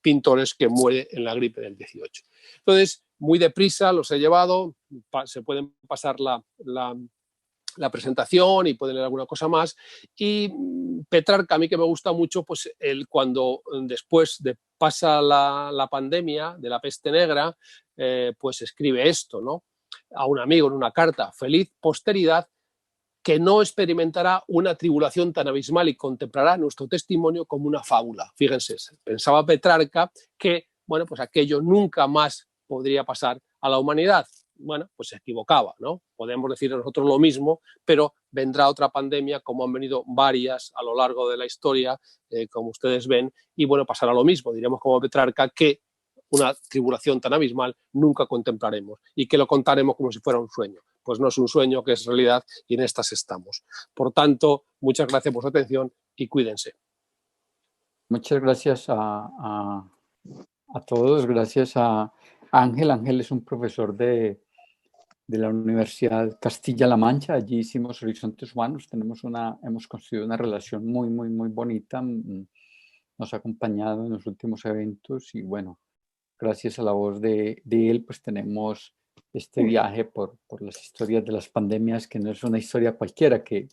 pintores que muere en la gripe del 18. Entonces, muy deprisa los he llevado, se pueden pasar la presentación y pueden leer alguna cosa más. Y Petrarca, a mí que me gusta mucho, pues él cuando después de pasa la pandemia de la peste negra, pues escribe esto, ¿no? A un amigo en una carta: feliz posteridad que no experimentará una tribulación tan abismal y contemplará nuestro testimonio como una fábula. Fíjense, pensaba Petrarca que, bueno, pues aquello nunca más podría pasar a la humanidad. Bueno, pues se equivocaba, ¿no? Podemos decir nosotros lo mismo, pero vendrá otra pandemia, como han venido varias a lo largo de la historia, como ustedes ven, y bueno, pasará lo mismo. Diremos como Petrarca que una tribulación tan abismal nunca contemplaremos y que lo contaremos como si fuera un sueño. Pues no es un sueño, que es realidad, y en estas estamos. Por tanto, muchas gracias por su atención y cuídense. Muchas gracias a todos, gracias a Ángel. Ángel es un profesor de la Universidad Castilla-La Mancha. Allí hicimos Horizontes Humanos, hemos construido una relación muy, muy, muy bonita. Nos ha acompañado en los últimos eventos y bueno, gracias a la voz de él, pues tenemos este viaje por las historias de las pandemias, que no es una historia cualquiera que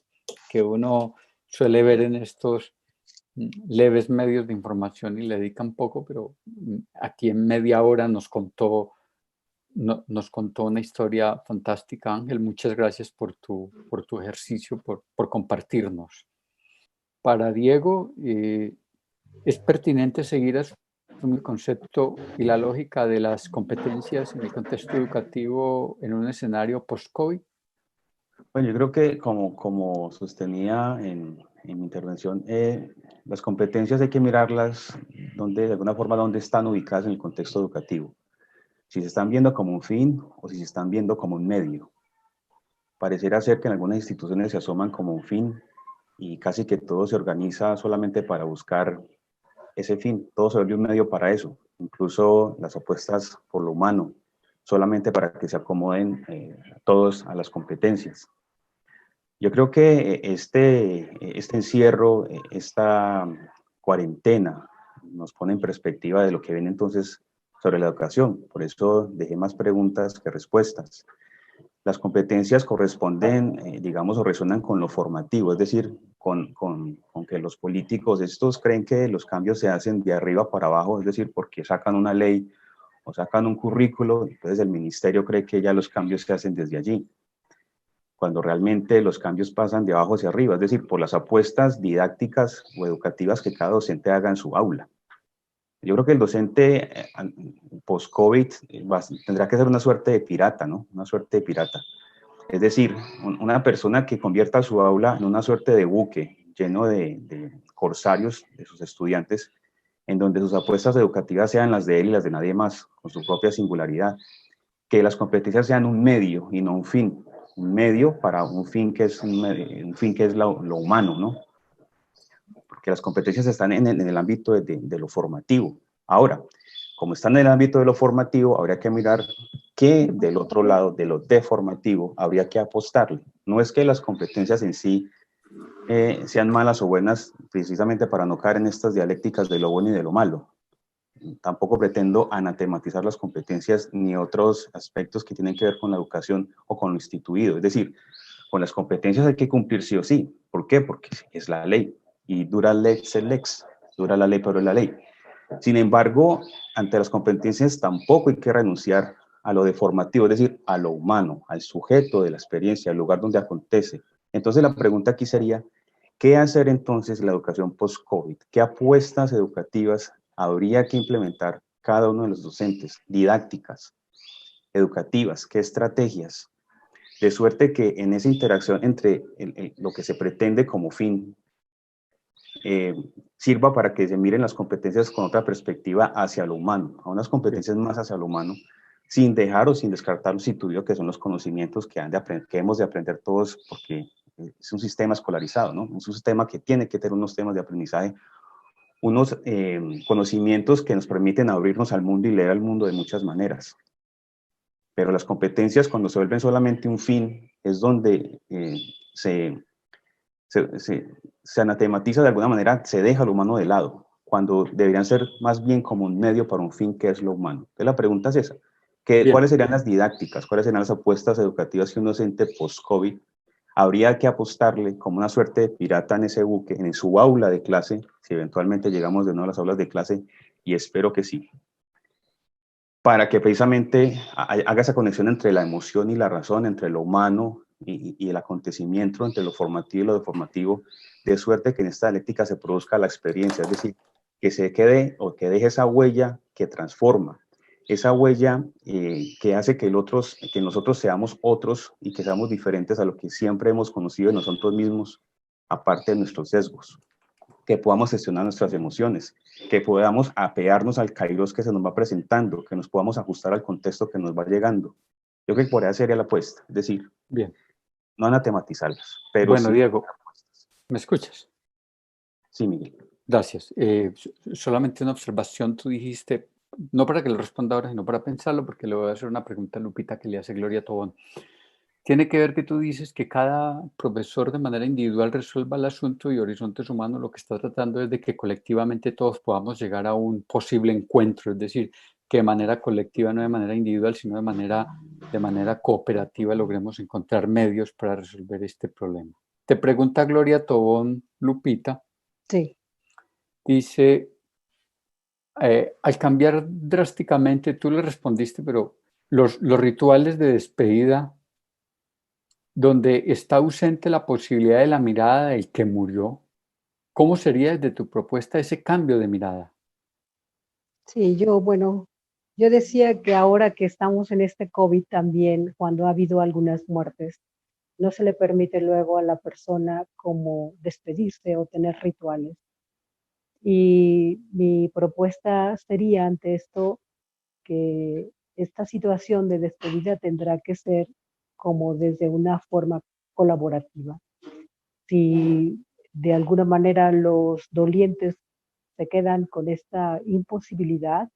uno suele ver en estos leves medios de información y le dedican poco, pero aquí en media hora nos contó una historia fantástica. Ángel, muchas gracias por tu ejercicio, por compartirnos. Para Diego, es pertinente seguir el concepto y la lógica de las competencias en el contexto educativo en un escenario post-COVID. Bueno, yo creo que como sostenía en mi intervención, las competencias hay que mirarlas de alguna forma dónde están ubicadas en el contexto educativo. Si se están viendo como un fin o si se están viendo como un medio. Pareciera ser que en algunas instituciones se asoman como un fin y casi que todo se organiza solamente para buscar ese fin. Todo se vuelve un medio para eso. Incluso las apuestas por lo humano, solamente para que se acomoden todos a las competencias. Yo creo que este encierro, esta cuarentena, nos pone en perspectiva de lo que viene entonces sobre la educación. Por eso dejé más preguntas que respuestas. Las competencias corresponden, digamos, o resuenan con lo formativo, es decir, con que los políticos estos creen que los cambios se hacen de arriba para abajo, es decir, porque sacan una ley o sacan un currículo, entonces el ministerio cree que ya los cambios se hacen desde allí, cuando realmente los cambios pasan de abajo hacia arriba, es decir, por las apuestas didácticas o educativas que cada docente haga en su aula. Yo creo que el docente post-COVID tendrá que ser una suerte de pirata, ¿no? Una suerte de pirata. Es decir, una persona que convierta su aula en una suerte de buque lleno de corsarios de sus estudiantes, en donde sus apuestas educativas sean las de él y las de nadie más, con su propia singularidad. Que las competencias sean un medio y no un fin. Un medio para un fin que es, un fin que es lo humano, ¿no? Porque las competencias están en el ámbito de lo formativo. Ahora, como están en el ámbito de lo formativo, habría que mirar qué del otro lado, de lo deformativo, habría que apostarle. No es que las competencias en sí sean malas o buenas, precisamente para no caer en estas dialécticas de lo bueno y de lo malo. Tampoco pretendo anatematizar las competencias ni otros aspectos que tienen que ver con la educación o con lo instituido. Es decir, con las competencias hay que cumplir sí o sí. ¿Por qué? Porque es la ley. Y dura lex el lex. Dura la ley, pero es la ley. Sin embargo, ante las competencias tampoco hay que renunciar a lo deformativo, es decir, a lo humano, al sujeto de la experiencia, al lugar donde acontece. Entonces la pregunta aquí sería, ¿qué hacer entonces en la educación post-COVID? ¿Qué apuestas educativas habría que implementar cada uno de los docentes? Didácticas, educativas, ¿qué estrategias? De suerte que en esa interacción entre lo que se pretende como fin, sirva para que se miren las competencias con otra perspectiva hacia lo humano, a unas competencias más hacia lo humano, sin dejar o sin descartar lo instituido, que son los conocimientos que hemos de aprender todos, porque es un sistema escolarizado, ¿no? Es un sistema que tiene que tener unos temas de aprendizaje, unos conocimientos que nos permiten abrirnos al mundo y leer al mundo de muchas maneras. Pero las competencias, cuando se vuelven solamente un fin, es donde se se anatematiza de alguna manera, se deja lo humano de lado, cuando deberían ser más bien como un medio para un fin que es lo humano. Entonces la pregunta es esa, ¿cuáles serían las didácticas, cuáles serían las apuestas educativas que un docente post-COVID habría que apostarle como una suerte de pirata en ese buque, en su aula de clase, si eventualmente llegamos de nuevo a las aulas de clase, y espero que sí, para que precisamente haga esa conexión entre la emoción y la razón, entre lo humano y el acontecimiento, entre lo formativo y lo deformativo, de suerte que en esta dialéctica se produzca la experiencia, es decir, que se quede o que deje esa huella que transforma, esa huella que hace que nosotros seamos otros y que seamos diferentes a lo que siempre hemos conocido de nosotros mismos, aparte de nuestros sesgos, que podamos gestionar nuestras emociones, que podamos apearnos al kairos que se nos va presentando, que nos podamos ajustar al contexto que nos va llegando. Yo creo que por ahí sería la apuesta, es decir, no anatematizarlas, pero bueno, sí. Diego, ¿me escuchas? Sí, Miguel. Gracias. Solamente una observación, tú dijiste, no para que lo responda ahora, sino para pensarlo, porque le voy a hacer una pregunta a Lupita que le hace Gloria Tobón. Tiene que ver que tú dices que cada profesor de manera individual resuelva el asunto, y Horizontes Humanos lo que está tratando es de que colectivamente todos podamos llegar a un posible encuentro, es decir, que de manera colectiva, no de manera individual, sino de manera cooperativa logremos encontrar medios para resolver este problema. Te pregunta Gloria Tobón, Lupita. Sí. Dice, al cambiar drásticamente, tú le respondiste, pero los rituales de despedida, donde está ausente la posibilidad de la mirada del que murió, ¿cómo sería desde tu propuesta ese cambio de mirada? Sí, yo decía que ahora que estamos en este COVID también, cuando ha habido algunas muertes, no se le permite luego a la persona como despedirse o tener rituales. Y mi propuesta sería ante esto que esta situación de despedida tendrá que ser como desde una forma colaborativa. Si de alguna manera los dolientes se quedan con esta imposibilidad,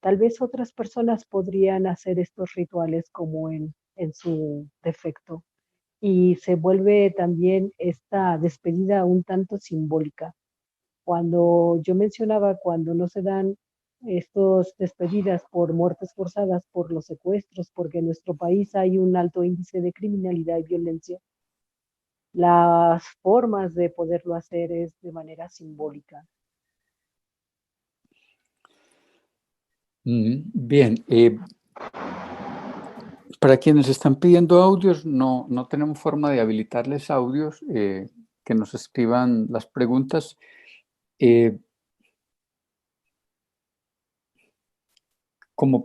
tal vez otras personas podrían hacer estos rituales como en su defecto. Y se vuelve también esta despedida un tanto simbólica. Cuando yo mencionaba, cuando no se dan estos despedidas por muertes forzadas, por los secuestros, porque en nuestro país hay un alto índice de criminalidad y violencia, las formas de poderlo hacer es de manera simbólica. Bien, para quienes están pidiendo audios, no tenemos forma de habilitarles audios, que nos escriban las preguntas. Como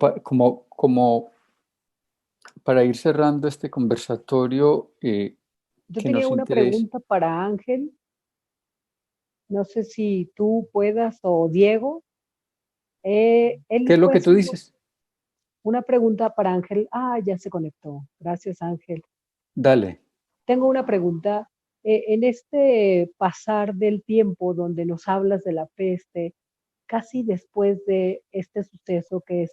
para ir cerrando este conversatorio, Yo que tenía nos una interesa. pregunta para Ángel. No sé si tú puedas o Diego. ¿Qué es lo que tú dices? Una pregunta para Ángel. Ya se conectó. Gracias, Ángel. Dale. Tengo una pregunta. En este pasar del tiempo donde nos hablas de la peste, casi después de este suceso que es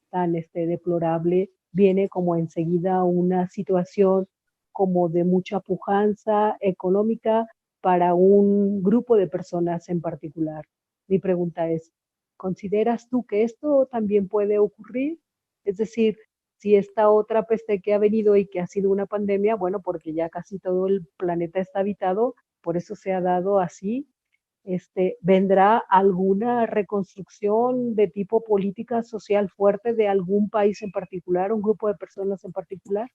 tan deplorable, viene como enseguida una situación como de mucha pujanza económica para un grupo de personas en particular. Mi pregunta es, ¿consideras tú que esto también puede ocurrir? Es decir, si esta otra peste que ha venido y que ha sido una pandemia, bueno, porque ya casi todo el planeta está habitado, por eso se ha dado así, ¿vendrá alguna reconstrucción de tipo política social fuerte de algún país en particular, un grupo de personas en particular?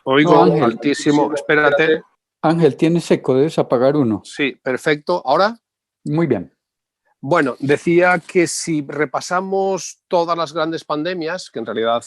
Oigo No, Ángel, altísimo. Espérate. Ángel, tienes eco, debes apagar uno. Sí, perfecto. ¿Ahora? Muy bien. Bueno, decía que si repasamos todas las grandes pandemias, que en realidad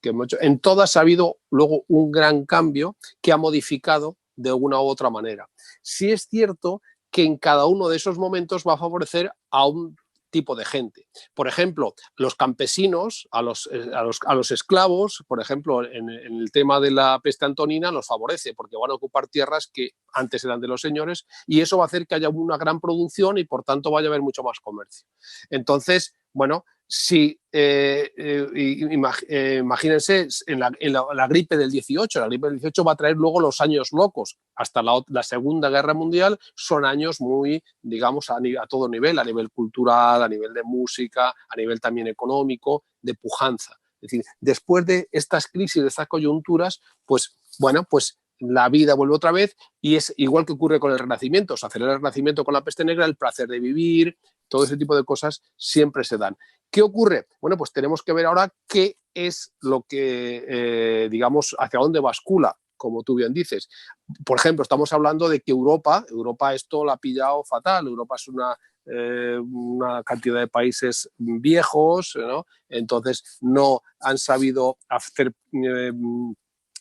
que hemos hecho, en todas ha habido luego un gran cambio que ha modificado de una u otra manera. Sí es cierto que en cada uno de esos momentos va a favorecer a un tipo de gente. Por ejemplo, los campesinos, a los esclavos, por ejemplo, en el tema de la peste antonina, los favorece porque van a ocupar tierras que antes eran de los señores y eso va a hacer que haya una gran producción y por tanto vaya a haber mucho más comercio. Entonces, bueno, Sí, imagínense, en la gripe del 18, la gripe del 18 va a traer luego los años locos. Hasta la Segunda Guerra Mundial son años muy, digamos, a todo nivel, a nivel cultural, a nivel de música, a nivel también económico, de pujanza. Es decir, después de estas crisis, de estas coyunturas, pues, bueno, pues la vida vuelve otra vez y es igual que ocurre con el Renacimiento. Se acelera el Renacimiento con la peste negra, el placer de vivir, todo ese tipo de cosas siempre se dan. ¿Qué ocurre? Bueno, pues tenemos que ver ahora qué es lo que, digamos, hacia dónde bascula, como tú bien dices. Por ejemplo, estamos hablando de que Europa esto la ha pillado fatal. Europa es una cantidad de países viejos, ¿no? Entonces no han sabido hacer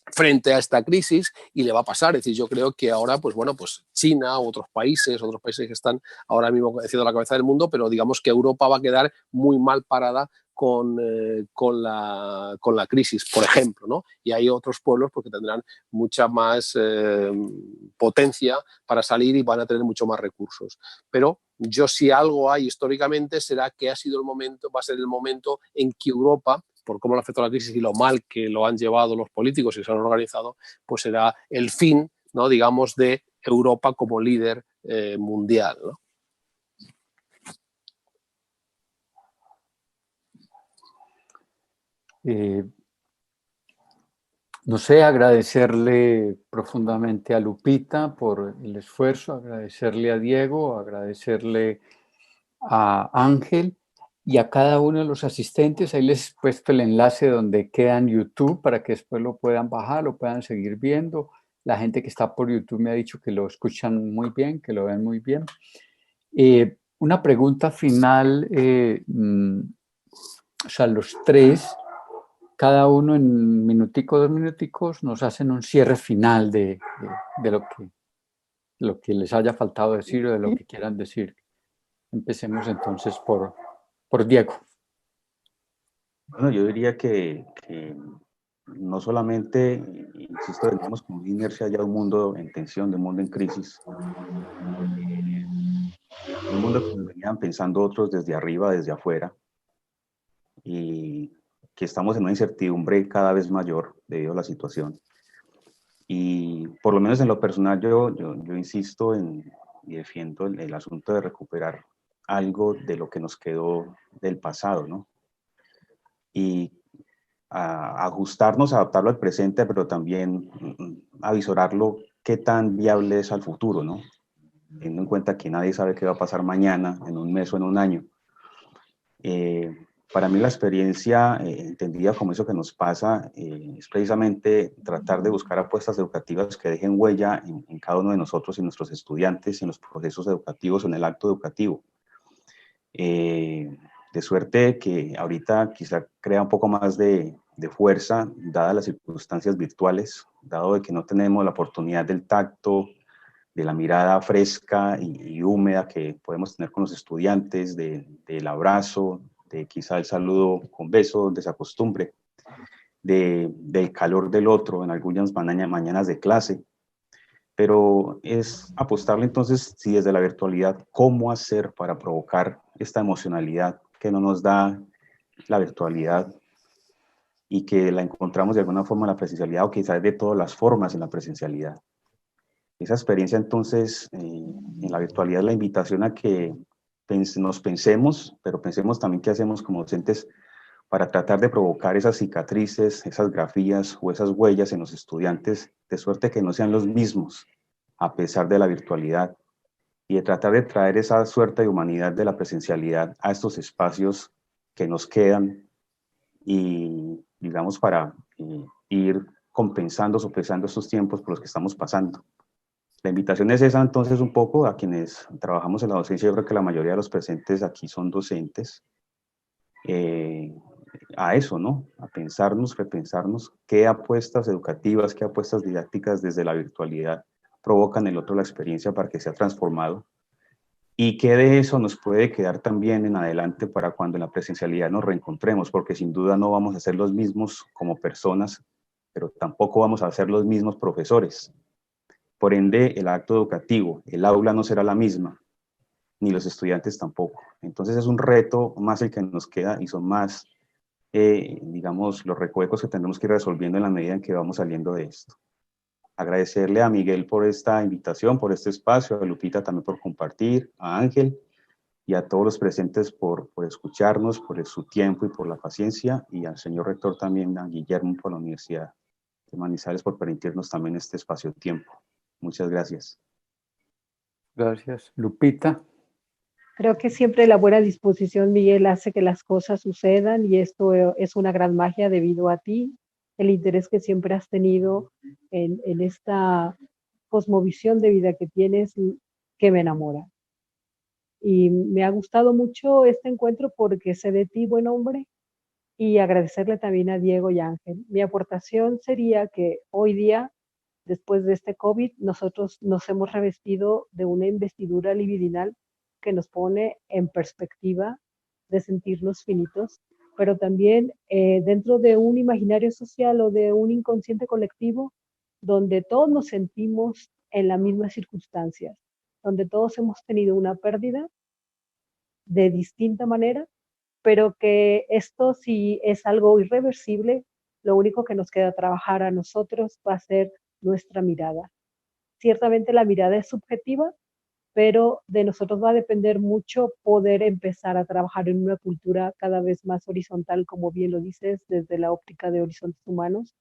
frente a esta crisis y le va a pasar. Es decir, yo creo que ahora, pues bueno, pues China, otros países que están ahora mismo haciendo la cabeza del mundo, pero digamos que Europa va a quedar muy mal parada con la crisis, por ejemplo, ¿no? Y hay otros pueblos porque tendrán mucha más potencia para salir y van a tener mucho más recursos. Pero yo, si algo hay históricamente, será que va a ser el momento en que Europa, por cómo le afectó la crisis y lo mal que lo han llevado los políticos y se han organizado, pues será el fin, ¿no?, digamos, de Europa como líder mundial, ¿no? No sé, agradecerle profundamente a Lupita por el esfuerzo, agradecerle a Diego, agradecerle a Ángel y a cada uno de los asistentes. Ahí les he puesto el enlace donde queda en YouTube para que después lo puedan bajar, lo puedan seguir viendo. La gente que está por YouTube me ha dicho que lo escuchan muy bien, que lo ven muy bien. Una pregunta final, o sea, los tres, cada uno en minutico, 2 minuticos, nos hacen un cierre final de lo que les haya faltado decir o de lo que quieran decir. Empecemos entonces por Diego. Bueno, yo diría que no solamente, insisto, veníamos con una inercia ya de un mundo en tensión, de un mundo en crisis, un mundo que venían pensando otros desde arriba, desde afuera, y que estamos en una incertidumbre cada vez mayor debido a la situación. Y por lo menos en lo personal yo insisto y defiendo el asunto de recuperar algo de lo que nos quedó del pasado, ¿no? Y ajustarnos, adaptarlo al presente, pero también avisorarlo qué tan viable es al futuro, ¿no? Teniendo en cuenta que nadie sabe qué va a pasar mañana, en un mes o en un año. Para mí la experiencia, entendida como eso que nos pasa, es precisamente tratar de buscar apuestas educativas que dejen huella en cada uno de nosotros y nuestros estudiantes, en los procesos educativos o en el acto educativo. De suerte que ahorita quizá crea un poco más de fuerza, dadas las circunstancias virtuales, dado de que no tenemos la oportunidad del tacto, de la mirada fresca y húmeda que podemos tener con los estudiantes, del abrazo, de quizá el saludo con beso, donde se acostumbre, del calor del otro en algunas mañanas de clase. Pero es apostarle entonces, si desde la virtualidad, cómo hacer para provocar esta emocionalidad que no nos da la virtualidad y que la encontramos de alguna forma en la presencialidad o quizás de todas las formas en la presencialidad. Esa experiencia entonces en la virtualidad es la invitación a que nos pensemos, pero pensemos también qué hacemos como docentes para tratar de provocar esas cicatrices, esas grafías o esas huellas en los estudiantes, de suerte que no sean los mismos a pesar de la virtualidad, y de tratar de traer esa suerte de humanidad de la presencialidad a estos espacios que nos quedan y, digamos, para ir compensando, sopesando estos tiempos por los que estamos pasando. La invitación es esa, entonces, un poco a quienes trabajamos en la docencia. Yo creo que la mayoría de los presentes aquí son docentes, a eso, ¿no? A pensarnos, repensarnos qué apuestas educativas, qué apuestas didácticas desde la virtualidad provocan en el otro la experiencia para que sea transformado, y qué de eso nos puede quedar también en adelante para cuando en la presencialidad nos reencontremos, porque sin duda no vamos a ser los mismos como personas, pero tampoco vamos a ser los mismos profesores. Por ende, el acto educativo, el aula no será la misma. ni los estudiantes tampoco. Entonces es un reto más el que nos queda y son más, digamos, los recovecos que tenemos que ir resolviendo en la medida en que vamos saliendo de esto. Agradecerle a Miguel por esta invitación, por este espacio, a Lupita también por compartir, a Ángel y a todos los presentes por escucharnos, por su tiempo y por la paciencia, y al señor rector también, a Guillermo, por la Universidad de Manizales, por permitirnos también este espacio-tiempo. Muchas gracias. Gracias. Lupita. Creo que siempre la buena disposición, Miguel, hace que las cosas sucedan y esto es una gran magia debido a ti, el interés que siempre has tenido en esta cosmovisión de vida que tienes, que me enamora. Y me ha gustado mucho este encuentro porque sé de ti, buen hombre, y agradecerle también a Diego y Ángel. Mi aportación sería que hoy día, después de este COVID, nosotros nos hemos revestido de una investidura libidinal que nos pone en perspectiva de sentirnos finitos, pero también dentro de un imaginario social o de un inconsciente colectivo donde todos nos sentimos en las mismas circunstancias, donde todos hemos tenido una pérdida de distinta manera, pero que esto, si es algo irreversible, lo único que nos queda trabajar a nosotros va a ser nuestra mirada. Ciertamente la mirada es subjetiva, pero de nosotros va a depender mucho poder empezar a trabajar en una cultura cada vez más horizontal, como bien lo dices, desde la óptica de horizontes humanos,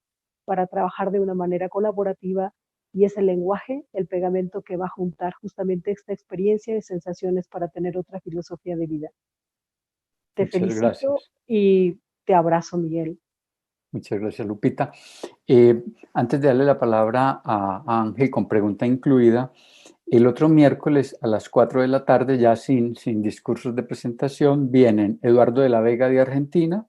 para trabajar de una manera colaborativa, y es el lenguaje, el pegamento que va a juntar justamente esta experiencia de sensaciones para tener otra filosofía de vida. Te Muchas felicito gracias. y te abrazo, Miguel. Muchas gracias, Lupita. Antes de darle la palabra a Ángel con pregunta incluida, el otro miércoles a las 4 de la tarde, ya sin discursos de presentación, vienen Eduardo de la Vega de Argentina,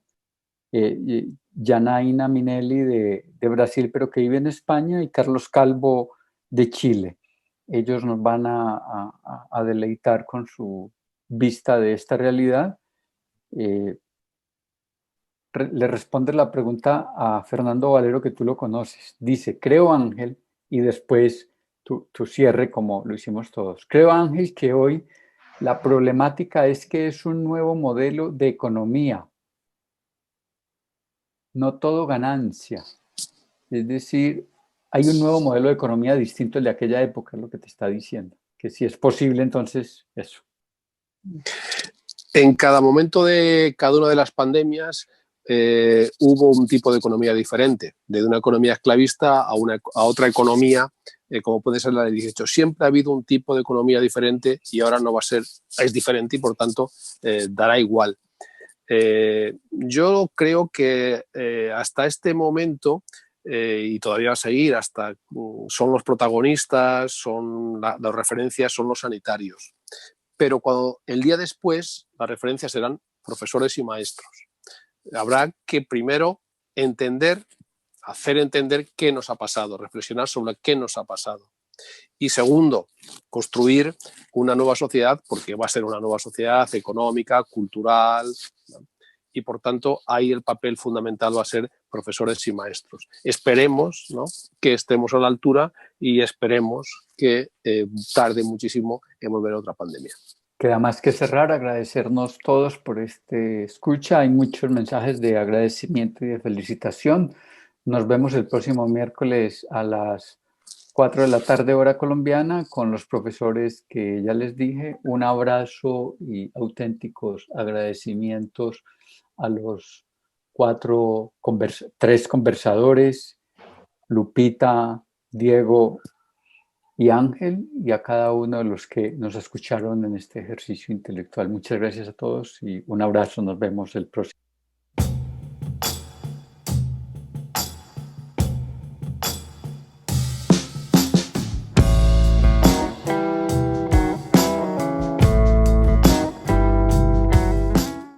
Janaína Minelli de Brasil, pero que vive en España, y Carlos Calvo de Chile. Ellos nos van a deleitar con su vista de esta realidad. Le responde la pregunta a Fernando Valero, que tú lo conoces. Dice: creo, Ángel, y después tu cierre como lo hicimos todos. Creo, Ángel, que hoy la problemática es que es un nuevo modelo de economía, no todo ganancia. Es decir, hay un nuevo modelo de economía distinto al de aquella época, es lo que te está diciendo. Que si es posible, entonces, eso. En cada momento de cada una de las pandemias hubo un tipo de economía diferente, de una economía esclavista a otra economía, como puede ser la del 18. Siempre ha habido un tipo de economía diferente y ahora no va a ser, es diferente y por tanto dará igual. Yo creo que hasta este momento, y todavía va a seguir, son los protagonistas, son las referencias, son los sanitarios. Pero el día después las referencias serán profesores y maestros. Habrá que primero hacer entender qué nos ha pasado, reflexionar sobre qué nos ha pasado. Y segundo, construir una nueva sociedad, porque va a ser una nueva sociedad económica, cultural, ¿no? Y por tanto ahí el papel fundamental va a ser profesores y maestros. Esperemos, ¿no?, que estemos a la altura y esperemos que tarde muchísimo en volver a otra pandemia. Queda más que cerrar, agradecernos todos por este escucha. Hay muchos mensajes de agradecimiento y de felicitación. Nos vemos el próximo miércoles a las 4 de la tarde, hora colombiana, con los profesores que ya les dije. Un abrazo y auténticos agradecimientos a los tres conversadores, Lupita, Diego y Ángel, y a cada uno de los que nos escucharon en este ejercicio intelectual. Muchas gracias a todos y un abrazo. Nos vemos el próximo.